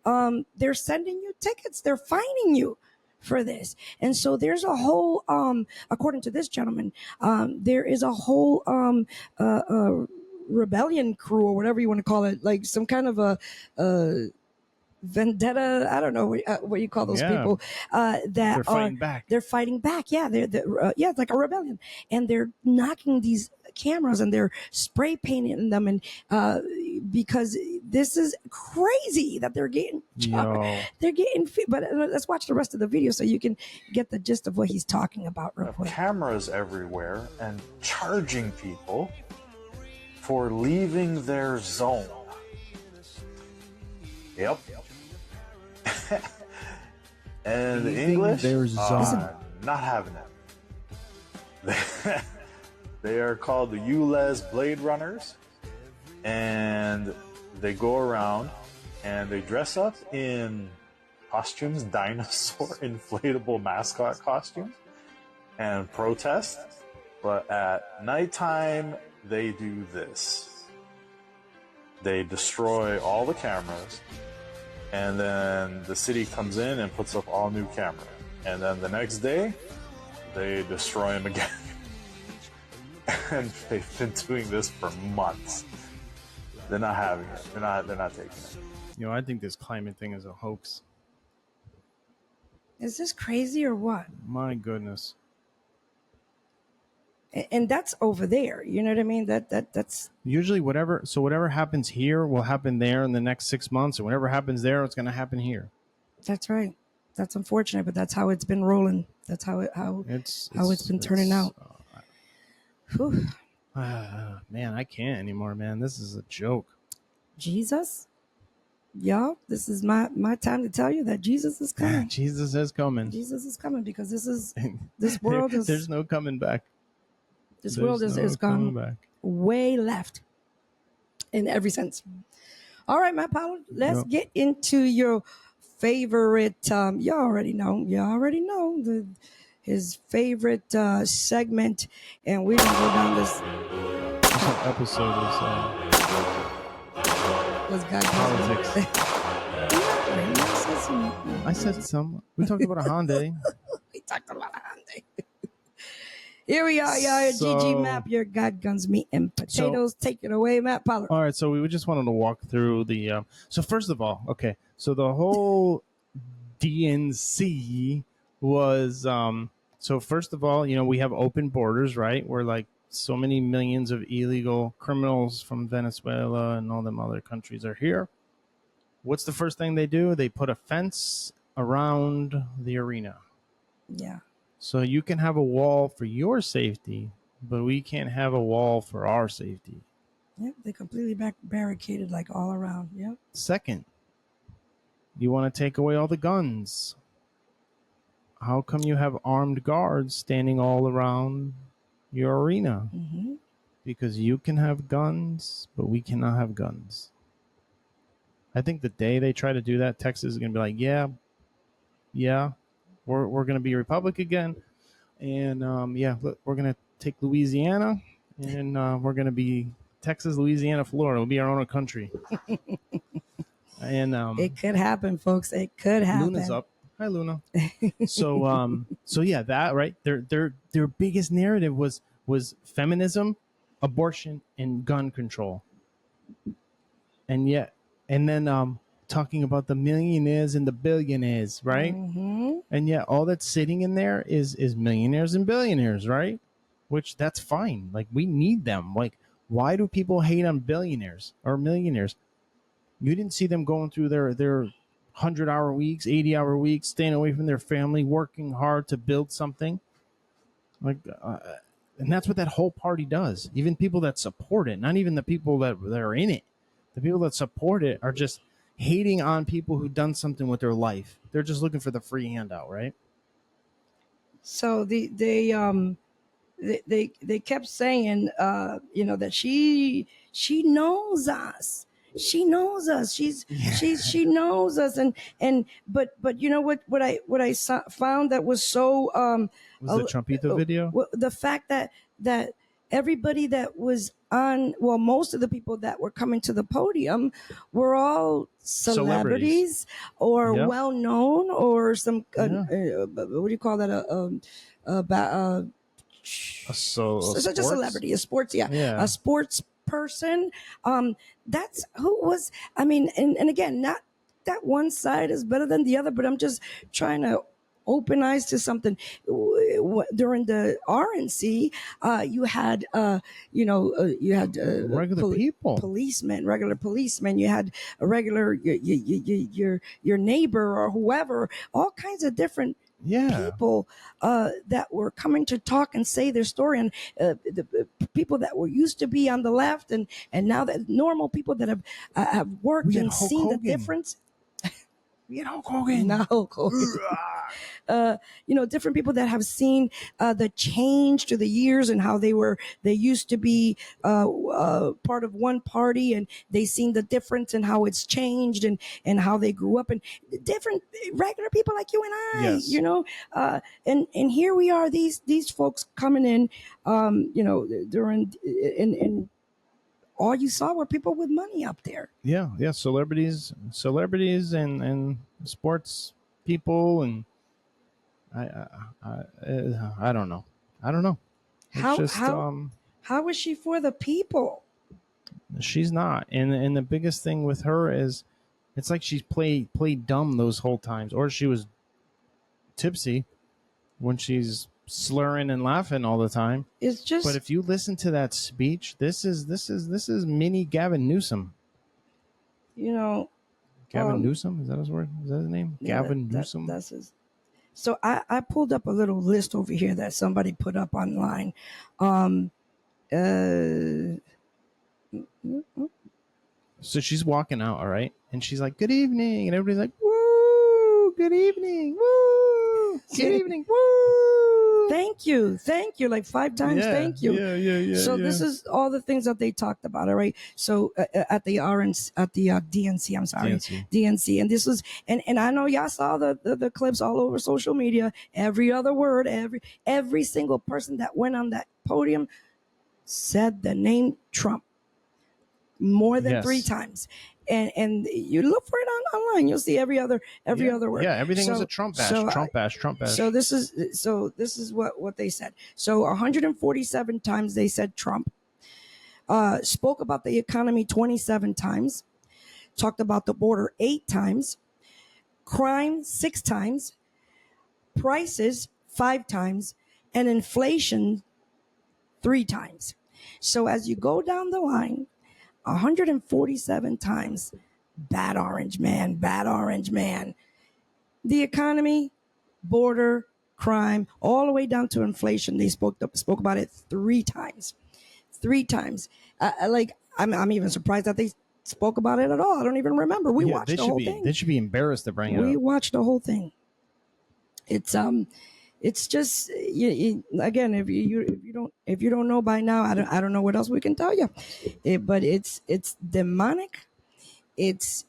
they're sending you tickets, they're fining you for this. And so there's a whole according to this gentleman, there is a whole rebellion crew or whatever you want to call it, like some kind of a vendetta. I don't know what you call those people. That they're fighting back. They're fighting back. Yeah, it's like a rebellion, and they're knocking these cameras and they're spray painting them, and because this is crazy that they're getting charged. They're getting. But let's watch the rest of the video so you can get the gist of what he's talking about real quick. Cameras everywhere and charging people for leaving their zone. Yep. And the English, their zone. not having it. They are called the ULEZ Blade Runners, and they go around and they dress up in costumes, dinosaur inflatable mascot costumes, and protest. But at nighttime, they do this. They destroy all the cameras, and then the city comes in and puts up all new cameras. And then the next day, they destroy them again. And they've been doing this for months. They're not having it. They're not taking it. I think this climate thing is a hoax. Is this crazy or what? My goodness. And that's over there. You know what I mean? That's usually whatever happens here will happen there in the next 6 months, and whatever happens there, it's going to happen here. That's right. That's unfortunate, but that's how it's been rolling. That's how it's been turning out. Man, I can't anymore, man. This is a joke. Jesus, y'all, this is my time to tell you that Jesus is coming. Jesus is coming. Jesus is coming, because this world is. There's no coming back. This world is gone back. way left in every sense. All right, Matt Powell, let's get into your favorite. You already know his favorite segment, and we're gonna go down this. This episode Was God politics. I said some. We talked about a Hyundai. We talked about a Hyundai. Here we are, y'all. GG Map, your God guns, meat, and potatoes. Take it away, Matt Pollard. All right, so we just wanted to walk through the. So first of all, okay, so the whole DNC was. So first of all, we have open borders, right? Where like so many millions of illegal criminals from Venezuela and all them other countries are here. What's the first thing they do? They put a fence around the arena. Yeah. So you can have a wall for your safety, but we can't have a wall for our safety. Yep, they completely barricaded like all around. Yep. Second, you want to take away all the guns. how come you have armed guards standing all around your arena? Mm-hmm. Because you can have guns, but we cannot have guns. I think the day they try to do that, Texas is going to be like, yeah, we're going to be a republic again. And look, we're going to take Louisiana, and we're going to be Texas, Louisiana, Florida. We'll be our own country. And It could happen, folks. It could happen. Luna's up. Hi, Luna. So yeah, that right. Their biggest narrative was feminism, abortion, and gun control. And then talking about the millionaires and the billionaires, right? Mm-hmm. And yet all that's sitting in there is millionaires and billionaires, right? Which that's fine. Like, we need them. Like, why do people hate on billionaires or millionaires? You didn't see them going through their 100-hour weeks, 80-hour weeks, staying away from their family, working hard to build something. Like, and that's what that whole party does. Even people that support it, not even the people that are in it. The people that support it are just hating on people who've done something with their life. They're just looking for the free handout, right? So they kept saying, that she knows us. She knows us. She knows us. But you know what I found that was so Was the Trumpito video? The fact that everybody that was on, well, most of the people that were coming to the podium were all celebrities or Yep. well known, or some Yeah. what do you call that, such a celebrity, a sports, a sports person. That's who was. I mean, and again, not that one side is better than the other, but I'm just trying to open eyes to something. During the RNC, you had regular people, regular policemen. You had a regular your neighbor or whoever, all kinds of different people that were coming to talk and say their story, and the people that were used to be on the left, and now that normal people that have worked and seen the difference. Hulk Hogan. No, Hulk Hogan. Different people that have seen the change through the years, and how they used to be part of one party, and they seen the difference and how it's changed, and how they grew up, and different regular people like you and I, yes. And here we are, these folks coming in, during and all you saw were people with money up there. Yeah, celebrities, and sports people, and I don't know. It's How is she for the people? She's not, and the biggest thing with her is, it's like she's played dumb those whole times, or she was tipsy when she's slurring and laughing all the time. It's just. But if you listen to that speech, this is mini Gavin Newsom. Gavin Newsom, is that his word? Is that his name? Yeah, Gavin Newsom. That's his. So I pulled up a little list over here that somebody put up online. So she's walking out, all right, and she's like, "Good evening," and everybody's like, "Woo! Good evening! Woo! Good evening! Woo! Thank you, like 5 times. Thank you. Yeah. So this is all the things that they talked about. All right. So at the DNC, I'm sorry, DNC, and this was, and I know y'all saw the clips all over social media. Every other word, every single person that went on that podium said the name Trump more than 3 times. And you look for it online, you'll see every other word. Yeah, everything was a Trump bash, Trump bash. So this is what they said. So 147 times they said Trump. Spoke about the economy 27 times. Talked about the border 8 times. Crime 6 times. Prices 5 times. And inflation 3 times. So as you go down the line, 147 times, bad orange man. The economy, border, crime, all the way down to inflation. They spoke about it 3 times. 3 times. I'm even surprised that they spoke about it at all. I don't even remember. We watched the whole thing. They should be embarrassed to bring it up. We watched the whole thing. It's just again, if you don't know by now, I don't know what else we can tell you. But it's demonic. It's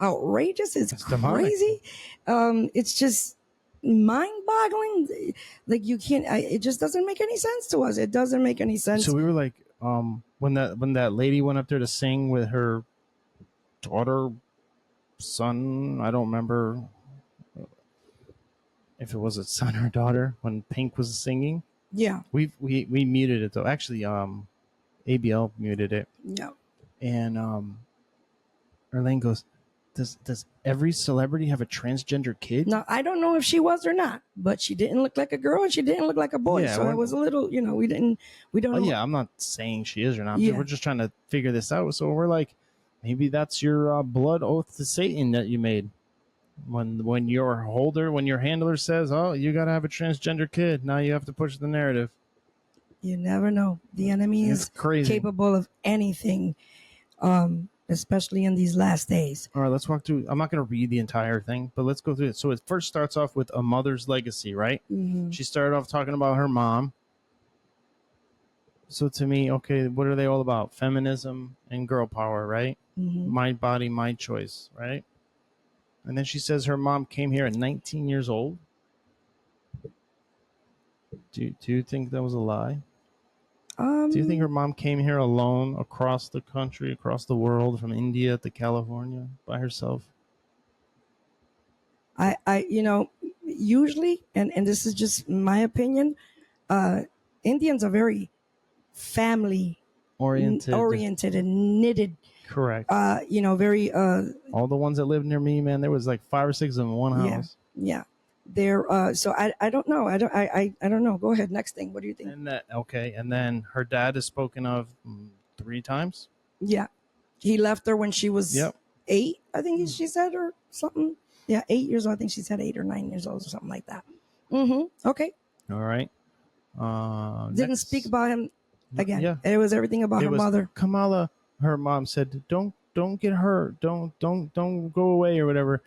outrageous. It's demonic. crazy. It's just mind-boggling. Like you can't. It just doesn't make any sense to us. It doesn't make any sense. So we were like, when that lady went up there to sing with her daughter, son, I don't remember if it was a son or daughter, when Pink was singing. Yeah. We muted it though. Actually, ABL muted it. Yeah. And Irlanne goes, Does every celebrity have a transgender kid? Now I don't know if she was or not, but she didn't look like a girl and she didn't look like a boy. Yeah, so it was a little, we don't know. Yeah, I'm not saying she is or not. Yeah. We're just trying to figure this out. So we're like, maybe that's your blood oath to Satan that you made. When your handler says, "Oh, you got to have a transgender kid," now you have to push the narrative. You never know. The enemy is crazy. capable of anything, especially in these last days. All right, let's walk through. I'm not going to read the entire thing, but let's go through it. So it first starts off with a mother's legacy, right? Mm-hmm. She started off talking about her mom. So to me, okay, what are they all about? Feminism and girl power, right? Mm-hmm. My body, my choice, right? And then she says her mom came here at 19 years old. Do you think that was a lie? Do you think her mom came here alone across the country, across the world, from India to California by herself? I usually, and this is just my opinion, Indians are very family oriented and knitted. Correct. Very. All the ones that lived near me, man, there was like 5 or 6 of them in one house. Yeah. They're so I don't know. I don't know. Go ahead. Next thing. What do you think? And then her dad is spoken of 3 times. Yeah. He left her when she was 8, I think she said, or something. Yeah, 8 years old. I think she said 8 or 9 years old or something like that. Mm-hmm. Okay. All right. Didn't speak about him again. Yeah. It was everything about her mother. Kamala, her mom said, don't get hurt. Don't go away or whatever.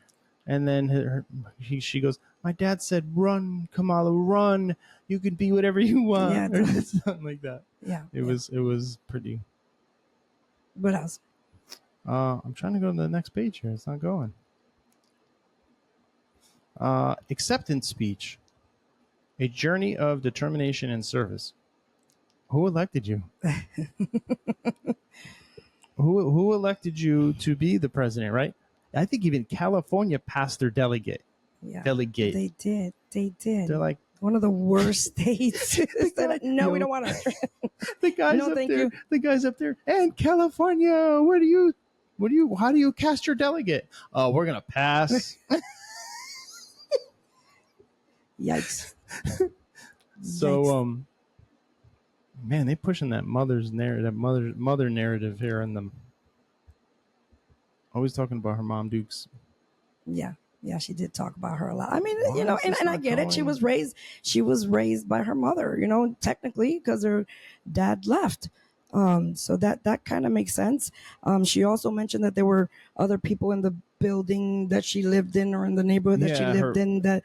And then she goes, my dad said, run, Kamala, run. You can be whatever you want. Yeah, or something like that. Yeah. It was pretty. What else? I'm trying to go to the next page here. It's not going. Acceptance speech. A journey of determination and service. Who elected you? Who elected you to be the president, right? I think even California passed their delegate. Yeah. Delegate. They did. They're like one of the worst states. No, we don't want to. The guys up there. And California, how do you cast your delegate? We're gonna pass. Yikes. So man, they pushing that mother's narrative, mother narrative here in them. Always talking about her mom Dukes. Yeah, she did talk about her a lot. I mean, and I get it. She was raised by her mother, technically, because her dad left. So that kind of makes sense. She also mentioned that there were other people in the building that she lived in or in the neighborhood that she lived in that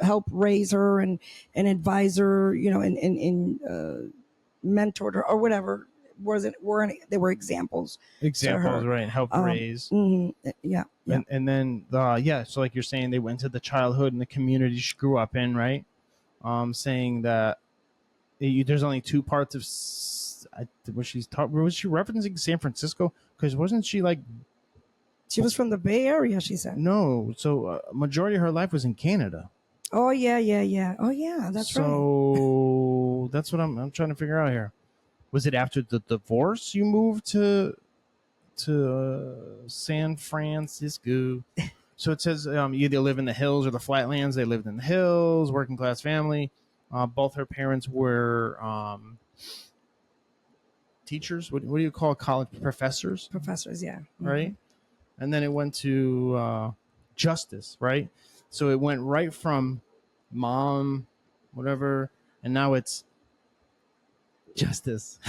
helped raise her and advise her, and mentored her or whatever. They were examples, right? Help raise. Mm-hmm, yeah. And then so like you're saying, they went to the childhood and the community she grew up in, right? Saying that there's only 2 parts of was she referencing San Francisco? Because wasn't she like she was from the Bay Area? She said no. So majority of her life was in Canada. Oh yeah. Oh yeah, that's right. So that's what I'm trying to figure out here. Was it after the divorce you moved to San Francisco? So it says you either live in the hills or the flatlands. They lived in the hills, working class family. Both her parents were teachers. What do you call college professors? Professors, yeah. Mm-hmm. Right. And then it went to justice, right? So it went right from mom, whatever, and now it's justice.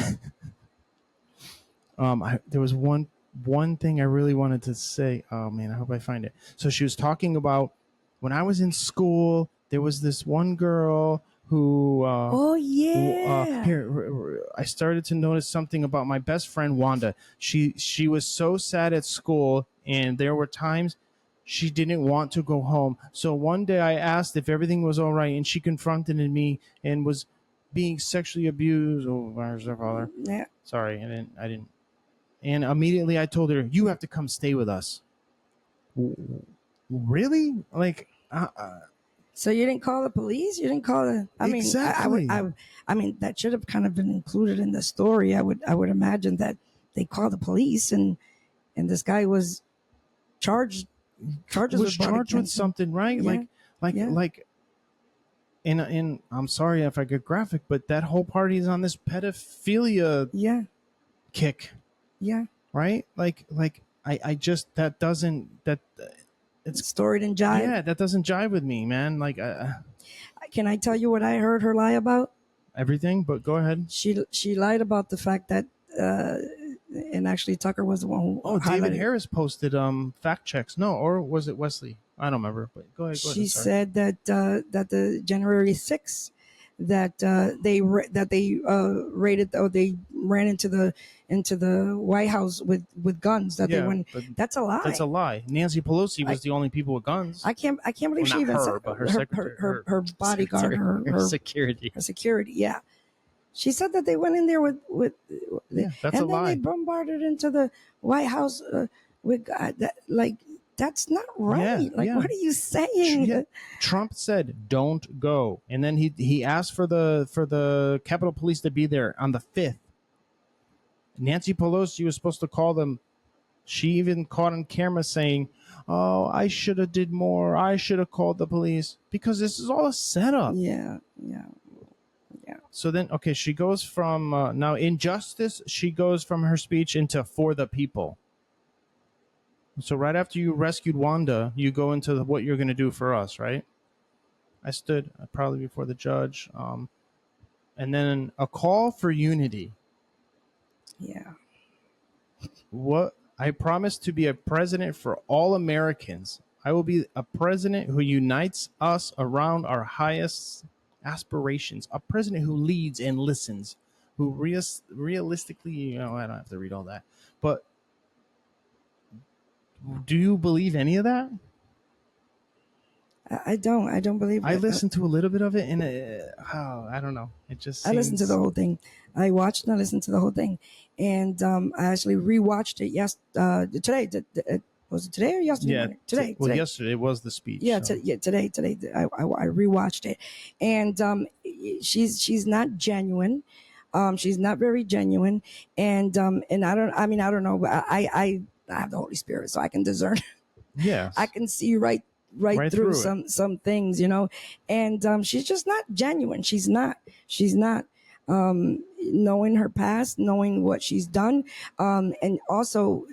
There was one one thing I really wanted to say. Oh man, I hope I find it. So she was talking about when I was in school, there was this one girl who Oh yeah. here I started to notice something about my best friend Wanda. She was so sad at school, and there were times she didn't want to go home. So one day I asked if everything was all right, and she confronted me and was being sexually abused. Oh, where's her father? Yeah. Sorry, I didn't. And immediately I told her, "You have to come stay with us." Really? Like, So you didn't call the police? You didn't call the? I mean, Exactly. I mean, that should have kind of been included in the story. I would imagine that they called the police, and this guy was charged. was charged with something, right? Yeah. Like. And I'm sorry if I get graphic, but that whole party is on this pedophilia Yeah. kick, Yeah. right? Like I just that doesn't that it's Story didn't jive. yeah, that doesn't jive with me, man. Like Can I tell you what I heard her lie about? everything, but go ahead. She lied about the fact that and actually Tucker was the one who David highlighted. Harris posted fact checks. No, or was it Wesley? I don't remember, but go ahead. She Sorry. said that that the January 6th that they raided, or they ran into the White House with guns, that they went. That's a lie. That's a lie. Nancy Pelosi was the only people with guns. I can't believe Well, she not even her, said but her secretary, her bodyguard, her security. her security. Yeah, she said that they went in there with Yeah, that's and a then lie. they bombarded into the White House with that's not right. What are you saying? Trump said don't go, and then he asked for the Capitol Police to be there on the 5th. Nancy Pelosi was supposed to call them. She even caught on camera saying, "Oh, I should have did more. I should have called the police," because this is all a setup. Yeah. So then, okay, she goes from now injustice. She goes from her speech into for the people. So right after you rescued Wanda, you go into what you're going to do for us, right? I stood probably before the judge, and then a call for unity. Yeah. What I promise to be a president for all Americans. I will be a president who unites us around our highest aspirations. A president who leads and listens, who realistically, I don't have to read all that, but do you believe any of that? I don't believe it. I listened to a little bit of it, and I don't know. It just seems... I listened to the whole thing. I watched and I listened to the whole thing, and I actually rewatched it. Today. Was it today or yesterday? Yeah, today. Yesterday was the speech. Yeah, so. today. I rewatched it, and she's not genuine. She's not very genuine, and I don't know, but I have the Holy Spirit, so I can discern. Yeah, I can see right through some things, and she's just not genuine. She's not knowing her past, knowing what she's done, and also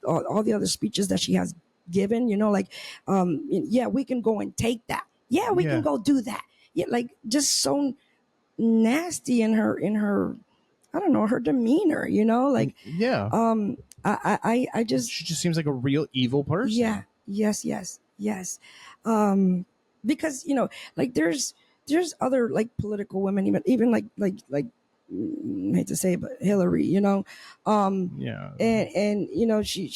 all the other speeches that she has given, yeah, we can go and take that. Yeah, we can go do that. Yeah, like just so nasty in her I don't know, her demeanor, I just... She just seems like a real evil person. Yeah. Yes. Because like there's other like political women, even like I hate to say it, but Hillary, yeah, and she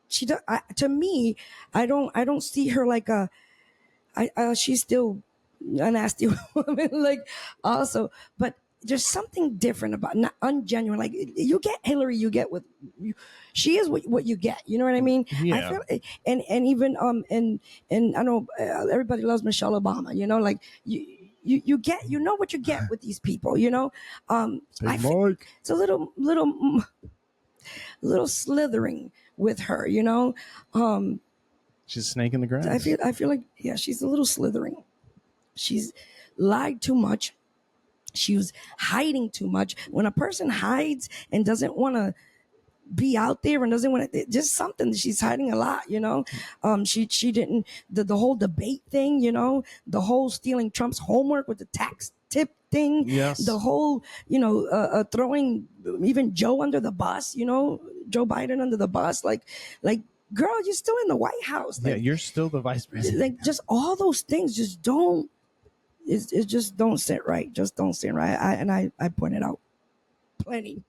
to me, I don't see her like she's still a nasty woman, like also, but there's something different about, not ungenuine. Like you get Hillary, you get with you, she is what you get. You know what I mean? Yeah. I feel, and even and I know everybody loves Michelle Obama. Like you get, what you get with these people. I feel it's a little slithering with her. She's a snake in the grass. I feel like she's a little slithering. She's lied too much. She was hiding too much. When a person hides and doesn't want to be out there and doesn't want to, just something, she's hiding a lot, she didn't, the whole debate thing, the whole stealing Trump's homework with the tax tip thing, yes, the whole, throwing even Joe under the bus, Joe Biden under the bus. Like, girl, you're still in the White House. Like, yeah, you're still the vice president. like, just all those things just don't. It just don't sit right. Just don't sit right. I pointed out plenty.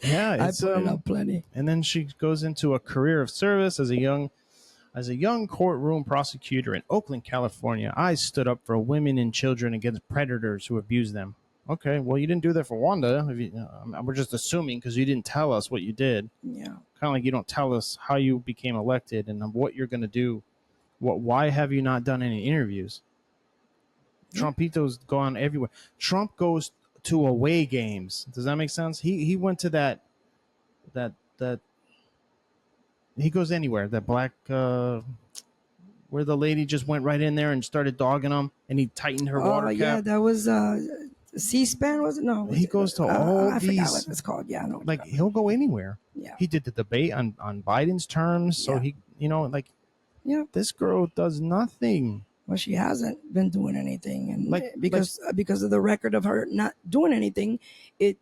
Yeah, I pointed out plenty. And then she goes into a career of service as a young courtroom prosecutor in Oakland, California. I stood up for women and children against predators who abuse them. Okay, well, you didn't do that for Wanda. We're just assuming because you didn't tell us what you did. Yeah. Kind of like you don't tell us how you became elected and what you're going to do. Why have you not done any interviews? Trumpito's gone everywhere. Trump goes to away games. Does that make sense? He went to that he goes anywhere. That black where the lady just went right in there and started dogging him, and he tightened her water cap. Yeah, that was C-SPAN, was it? No. He goes to all I these. forgot what it's called. Yeah, I know. Like he'll go anywhere. Yeah. He did the debate on Biden's terms, so he, this girl does nothing. Well, she hasn't been doing anything, and because of the record of her not doing anything, it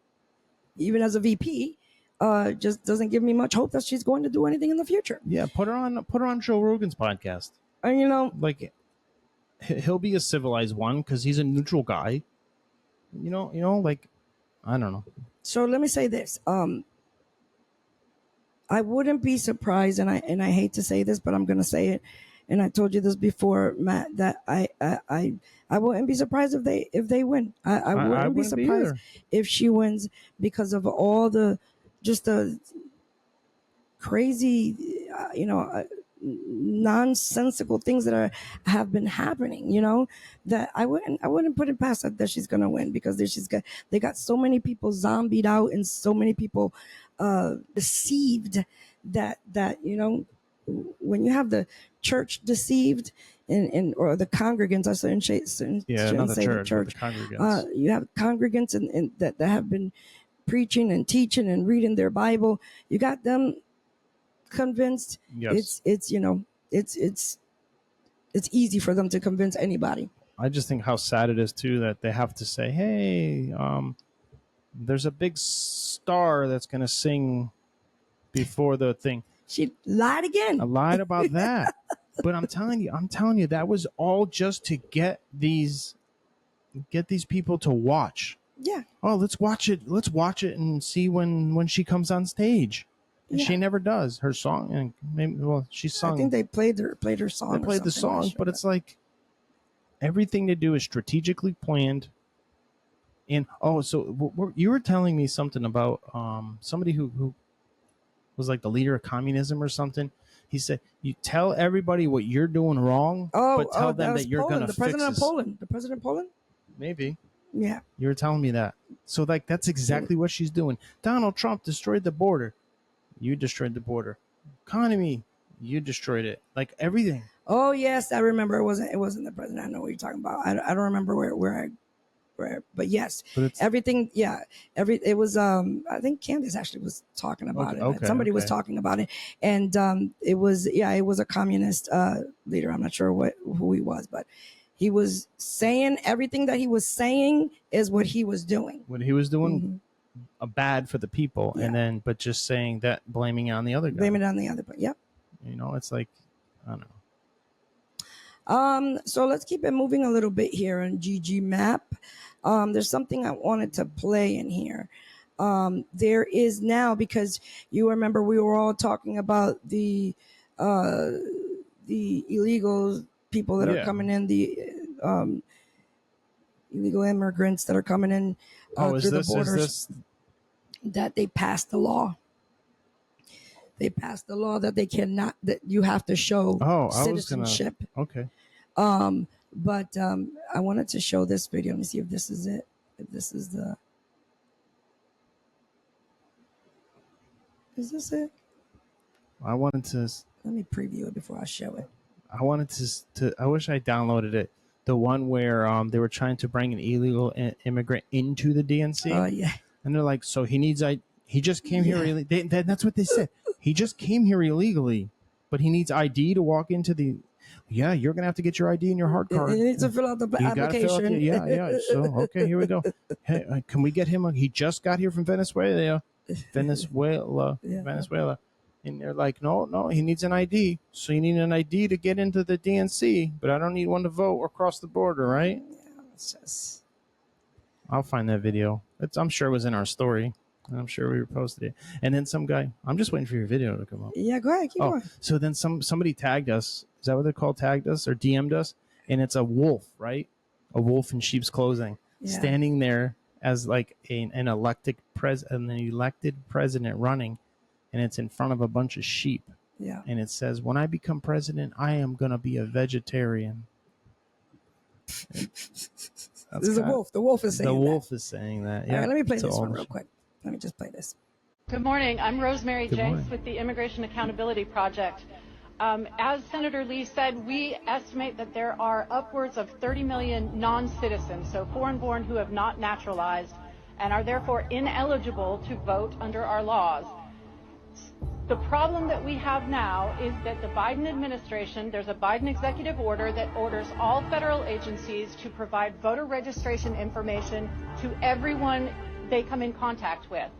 even as a VP, just doesn't give me much hope that she's going to do anything in the future. Yeah, put her on Joe Rogan's podcast. And like he'll be a civilized one because he's a neutral guy. Like I don't know. So let me say this: I wouldn't be surprised, and I hate to say this, but I'm going to say it. And I told you this before, Matt, that I wouldn't be surprised if they win. I wouldn't be surprised if she wins because of all the crazy, nonsensical things that have been happening. That I wouldn't put it past that she's gonna win because they got so many people zombied out and so many people deceived that when you have the church deceived or the congregants, I shouldn't say the church. You have congregants and that have been preaching and teaching and reading their Bible. You got them convinced. Yes. It's easy for them to convince anybody. I just think how sad it is too that they have to say, "Hey, there's a big star that's going to sing before the thing." She lied again. I lied about that. But I'm telling you, that was all just to get these people to watch. Yeah. Oh, let's watch it. Let's watch it and see when she comes on stage. And she never does her song. And maybe, she sung. I think they played her song. They played the song, but it's like everything they do is strategically planned. And so you were telling me something about somebody who was like the leader of communism or something. He said, "You tell everybody what you're doing wrong, but tell them that you're going to fix it." The president of Poland? Maybe. Yeah. You were telling me that. So like that's exactly what she's doing. Donald Trump destroyed the border. You destroyed the border. Economy, you destroyed it. Like everything. Oh yes, I remember. It wasn't the president. I know what you're talking about. I don't remember where, but yes, everything. Yeah, it was. I think Candace actually was talking about it. Okay, Somebody was talking about it, and it was a communist leader. I'm not sure who he was, but he was saying everything that he was saying is what he was doing. What he was doing, bad for the people, and then but just saying that, blaming it on the other guy. Blaming it on the other, but yep. It's like I don't know. So let's keep it moving a little bit here on GG Map. There's something I wanted to play in here. There is now, because you remember we were all talking about the illegal people that are coming in, the illegal immigrants that are coming in through the borders. That they passed the law. They passed the law that that you have to show citizenship. Okay. But I wanted to show this video. Let me see if this is it. If this is the. Is this it? I wanted to. Let me preview it before I show it. I wanted to. I wish I downloaded it. The one where they were trying to bring an illegal immigrant into the DNC. Oh yeah. And they're like, so he needs. He just came here. That's what they said. He just came here illegally, but he needs ID to walk into the. Yeah, you're gonna have to get your ID and your hard card. He needs to fill out the application. Yeah. So okay, here we go. Hey, can we get him? He just got here from Venezuela. Venezuela, Yeah. Venezuela. And they're like, no, he needs an ID. So you need an ID to get into the DNC, but I don't need one to vote or cross the border, right? Yeah, it's just. I'll find that video. I'm sure it was in our story. I'm sure we reposted it. And then some guy, I'm just waiting for your video to come up. Yeah, go ahead, keep going. So then somebody tagged us. Is that what they're called? Tagged us or DM'd us? And it's a wolf, right? A wolf in sheep's clothing, standing there as like an elected president running, and it's in front of a bunch of sheep. Yeah. And it says, "When I become president, I am gonna be a vegetarian." There's a wolf. The wolf is saying that. The wolf is saying that. Yeah. All right, let me play this one real quick. Let me just play this. Good morning. I'm Rosemary Good Jenks morning. with the Immigration Accountability Project. As Senator Lee said, we estimate that there are upwards of 30 million non-citizens, so foreign-born who have not naturalized and are therefore ineligible to vote under our laws. The problem that we have now is that the Biden administration, there's a Biden executive order that orders all federal agencies to provide voter registration information to everyone they come in contact with.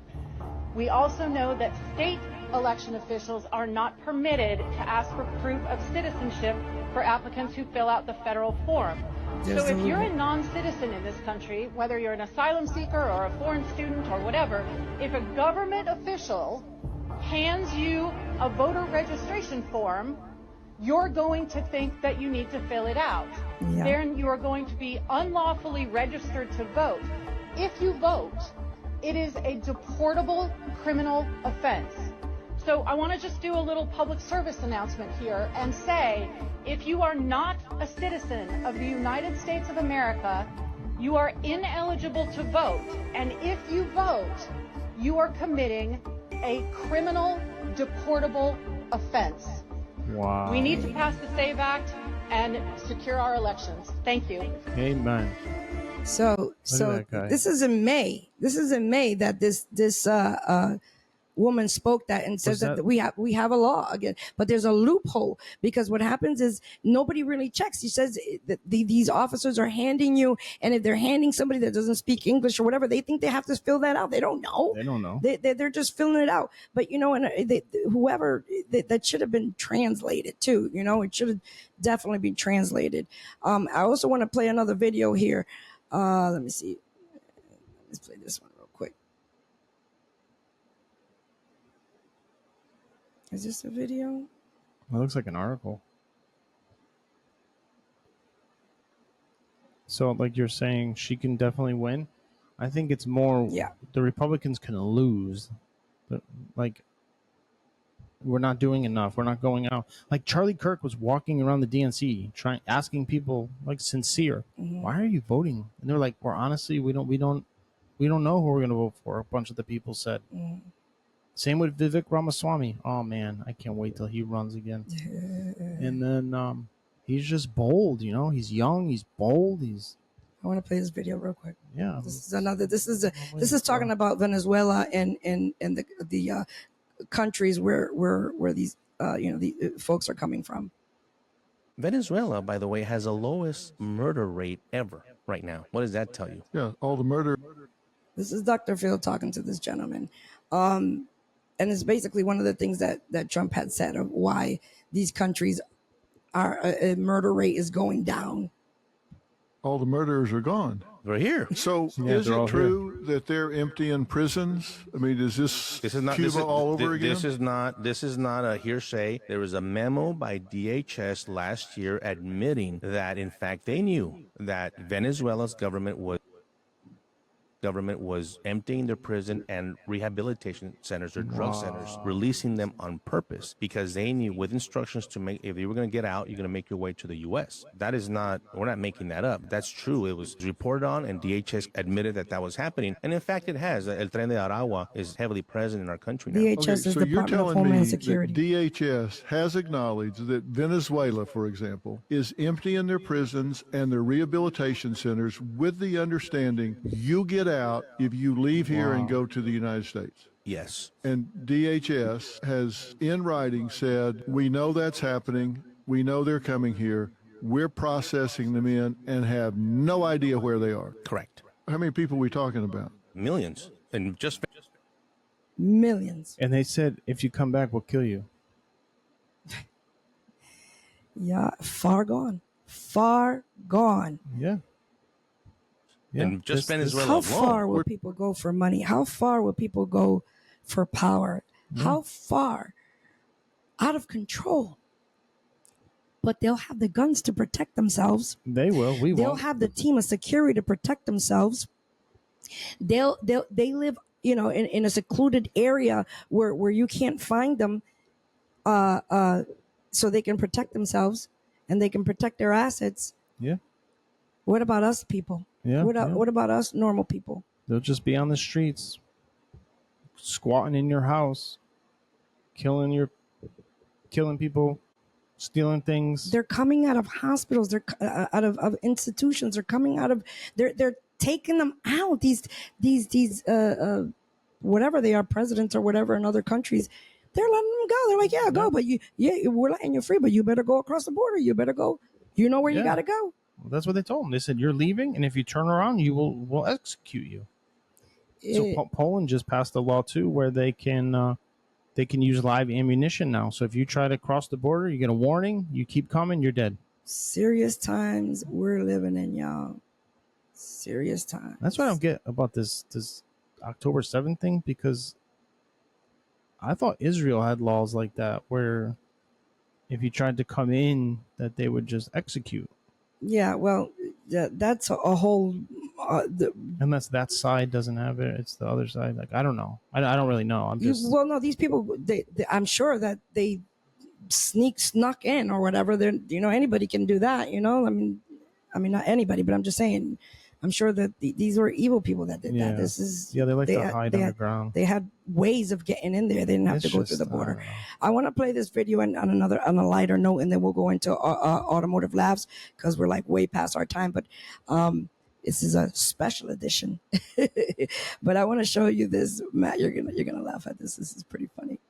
We also know that state election officials are not permitted to ask for proof of citizenship for applicants who fill out the federal form. So if you're a non-citizen in this country, whether you're an asylum seeker or a foreign student or whatever, if a government official hands you a voter registration form, you're going to think that you need to fill it out. Yeah. Then you are going to be unlawfully registered to vote. If you vote, it is a deportable criminal offense. So I want to just do a little public service announcement here and say, if you are not a citizen of the United States of America, you are ineligible to vote. And if you vote, you are committing a criminal deportable offense. Wow. We need to pass the SAVE Act and secure our elections. Thank you. Amen. So that guy. this is in May. This is in May that this woman spoke that and says that we have a law again, but there's a loophole because what happens is nobody really checks. He says that these officers are handing you, and if they're handing somebody that doesn't speak English or whatever, they think they have to fill that out. They don't know. They don't know. They're just filling it out. But and whoever that should have been translated too. It should have definitely been translated. I also want to play another video here. Let me see. Let's play this one real quick. Is this a video? It looks like an article. So, like you're saying, she can definitely win. I think it's more the Republicans can lose. But, like, we're not doing enough. We're not going out. Like Charlie Kirk was walking around the DNC, asking people, like, sincere, why are you voting? And they're like, well, honestly, we don't know who we're going to vote for. A bunch of the people said. Same with Vivek Ramaswamy. Oh man, I can't wait till he runs again. And then he's just bold, He's young, he's bold, I want to play this video real quick. Yeah. This is talking about Venezuela and the countries where these the folks are coming from. Venezuela, by the way, has the lowest murder rate ever right now. What does that tell you? Yeah, all the murder. This is Dr. Phil talking to this gentleman. And it's basically one of the things that Trump had said of why these countries are a murder rate is going down. All the murderers are gone. They're here. So is it true that they're emptying prisons? I mean, is this Cuba all over again? This is not a hearsay. There was a memo by DHS last year admitting that, in fact, they knew that Venezuela's government was emptying their prison and rehabilitation centers or drug centers, releasing them on purpose because they knew with instructions to make, if you were going to get out, you're going to make your way to the U.S. That is not, we're not making that up. That's true. It was reported on and DHS admitted that was happening. And in fact, it has. El Tren de Aragua is heavily present in our country now. DHS is Department of Homeland Security. DHS has acknowledged that Venezuela, for example, is emptying their prisons and their rehabilitation centers with the understanding you get out if you leave here and go to the United States. Yes. And DHS has in writing said, we know that's happening. We know they're coming here. We're processing them in and have no idea where they are. Correct. How many people are we talking about? Millions. And just Millions. And they said, if you come back, we'll kill you. Yeah, far gone. Far gone. Yeah. Yeah. And just Venezuela How alone. far will people go for money? How far will people go for power? Yeah. How far? Out of control. But they'll have the guns to protect themselves. They will. They'll won't. have the team of security to protect themselves. They live, in a secluded area where you can't find them, so they can protect themselves and they can protect their assets. Yeah. What about us people? Yeah. What about us normal people? They'll just be on the streets, squatting in your house, killing people, stealing things. They're coming out of hospitals. They're out of institutions. They're coming out of. They're taking them out. These whatever they are, presidents or whatever in other countries, they're letting them go. They're like, yeah, go, but we're letting you free, but you better go across the border. You better go. You know where you got to go. Well, that's what they told them. They said, you're leaving, and if you turn around, we'll execute you. So Poland just passed a law too, where they can use live ammunition now. So if you try to cross the border, you get a warning. You keep coming, you're dead. Serious times we're living in, y'all. Serious times. That's what I don't get about this October 7th thing, because I thought Israel had laws like that where if you tried to come in, that they would just execute. Yeah, well, that's a whole. Unless that side doesn't have it, it's the other side. Like, I don't know. I don't really know. I'm just. Well, no, these people. I'm sure that they snuck in or whatever. They're, anybody can do that. I mean, not anybody, but I'm just saying. I'm sure that these were evil people that did that. This is they like to hide underground. They had ways of getting in there. They didn't have to go through the border. I want to play this video on a lighter note, and then we'll go into automotive laughs because we're like way past our time. But this is a special edition. But I want to show you this, Matt. You're gonna laugh at this. This is pretty funny.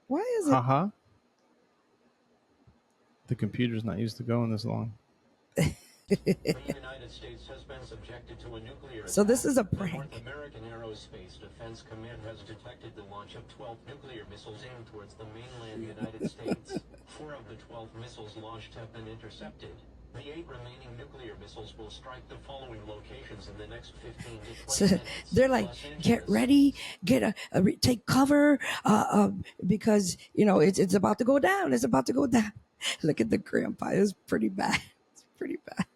Why is it? The computer's not used to going this long. The United States has been subjected to a nuclear So this is a attack. prank. The North American Aerospace Defense Command has detected the launch of 12 nuclear missiles aimed towards the mainland United States. 4 of the 12 missiles launched have been intercepted. The 8 remaining nuclear missiles will strike the following locations in the next 15 to 20 minutes. They're like, get ready, take cover, because it's about to go down. It's about to go down. Look at the grandpa. It's pretty bad. It's pretty bad.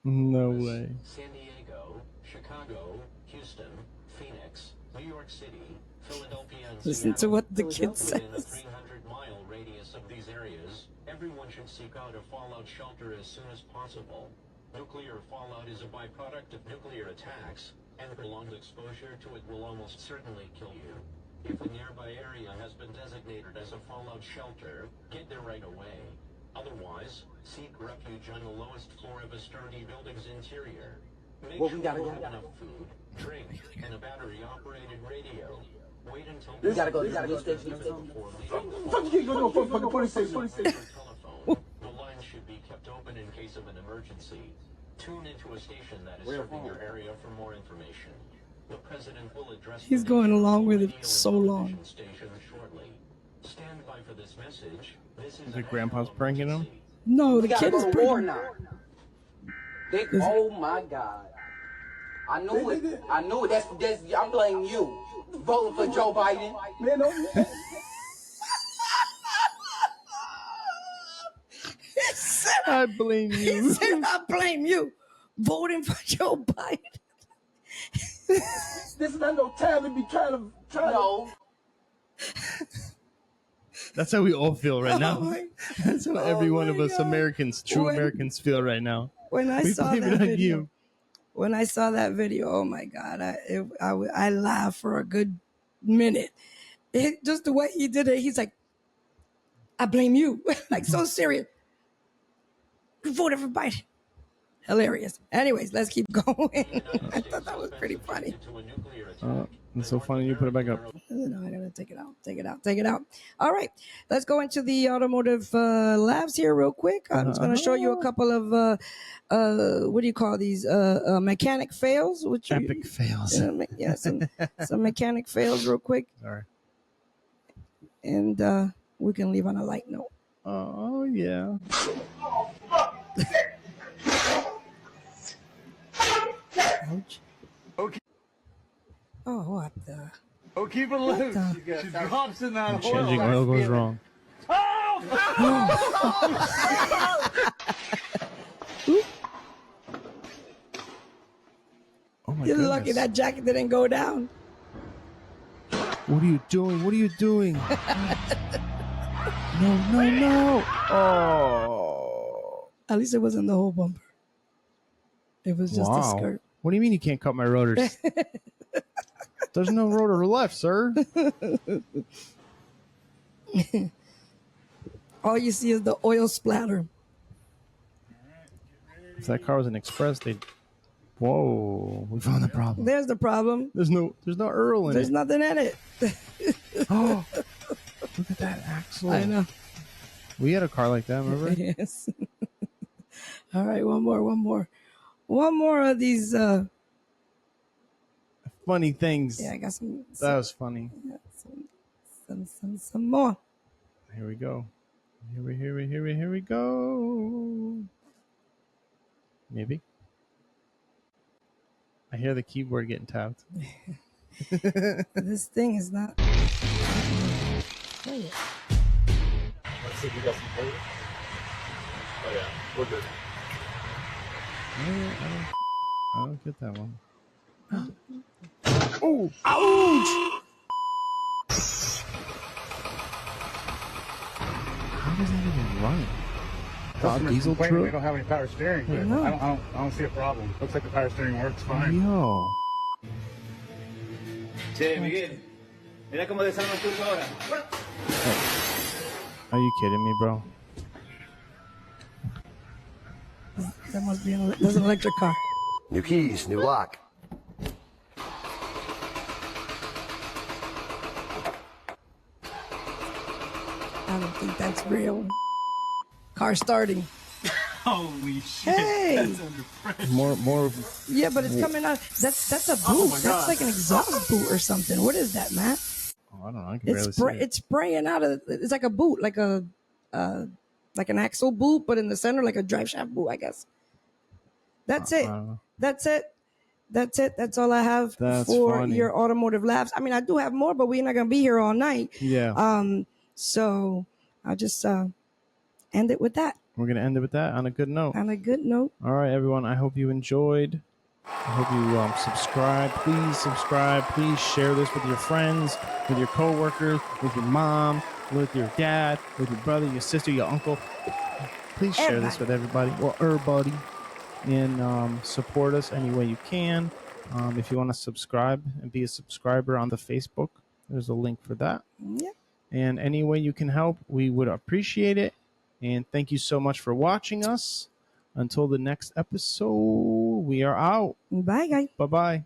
No way. San Diego, Chicago, Houston, Phoenix, New York City, Philadelphia, and Listen to what the kid says. Within a 300-mile radius of these areas, everyone should seek out a fallout shelter as soon as possible. Nuclear fallout is a byproduct of nuclear attacks, and prolonged exposure to it will almost certainly kill you. If a nearby area has been designated as a fallout shelter, get there right away. Otherwise, seek refuge on the lowest floor of a sturdy building's interior. Make sure you have enough food, drink, and a battery-operated radio. Wait until You gotta go station. Fuck you, go to a fucking police station. Telephone. The line should be kept open in case of an emergency. Tune into a station that is serving your area for more information. The president will address. He's going along with it so long. Station shortly. Stand by for this message. This is The grandpa's pranking him? No, the kid is pretty. now. Oh my God. I knew it. I knew it. That's I'm blaming you. Voting for Joe Biden. Man, no. I blame you. He said, I blame you. Voting for Joe Biden. This is not no time to be trying to. No. That's how we all feel right now. Oh That's how every one of us God. Americans, true Americans, feel right now. When I We saw blame that it on video, you. when I saw that video, oh my God, I laughed for a good minute. Just the way he did it, he's like, I blame you. Like, so serious. You voted for Biden. Hilarious. Anyways, let's keep going. I thought that was pretty funny. To a nuclear attack. It's so funny you put it back up. No, I gotta take it out. All right, let's go into the automotive labs here real quick. I'm just gonna show you a couple of what do you call these mechanic fails? Which Epic fails. Yeah, some mechanic fails real quick. Sorry. And we can leave on a light note. Oh yeah. Ouch. Okay. Oh, what the? Oh, keep it loose. She drops in that hole. Changing oil goes wrong. Oh my You're goodness. lucky that jacket didn't go down. What are you doing? What are you doing? No. Oh. At least it wasn't the whole bumper. It was just the skirt. What do you mean you can't cut my rotors? There's no rotor left, sir. All you see is the oil splatter. If that car was an express, they'd... Whoa, we found the problem. There's the problem. There's no Earl in There's it. nothing in it. Oh, look at that axle. I know. We had a car like that, remember? Yes. All right, one more of these funny things. Yeah, I got some. That was funny. Yeah, some more. Here we go. Here we go. Maybe. I hear the keyboard getting tapped. This thing is not. Let's see if we got some flavor. Oh yeah, we're good. I don't get that one. Oh! Ouch! How does that even run? Diesel truck? They don't have any power steering, but I don't see a problem. Looks like the power steering works fine. Yo. Che, Miguel, mira cómo desarma el turbo ahora. Are you kidding me, bro? That must be that's an electric car. New keys, new lock. I don't think that's real. Car starting. Holy shit. Hey! That's under pressure. More. Yeah, but it's coming out. That's a boot. Oh my God. That's like an exhaust boot or something. What is that, Matt? Oh, I don't know. I can barely see it. It's spraying out of. It's like a boot, like an axle boot, but in the center, like a drive shaft boot, I guess. That's it. That's it. That's all I have for your automotive labs. I mean, I do have more, but we're not gonna be here all night. Yeah. So I'll just end it with that. We're going to end it with that on a good note. On a good note. All right, everyone. I hope you enjoyed. I hope you subscribe. Please subscribe. Please share this with your friends, with your coworkers, with your mom, with your dad, with your brother, your sister, your uncle. Please share this with everybody or everybody. And support us any way you can. If you want to subscribe and be a subscriber on the Facebook, there's a link for that. Yeah. And any way you can help, we would appreciate it. And thank you so much for watching us. Until the next episode, we are out. Bye, guys. Bye-bye.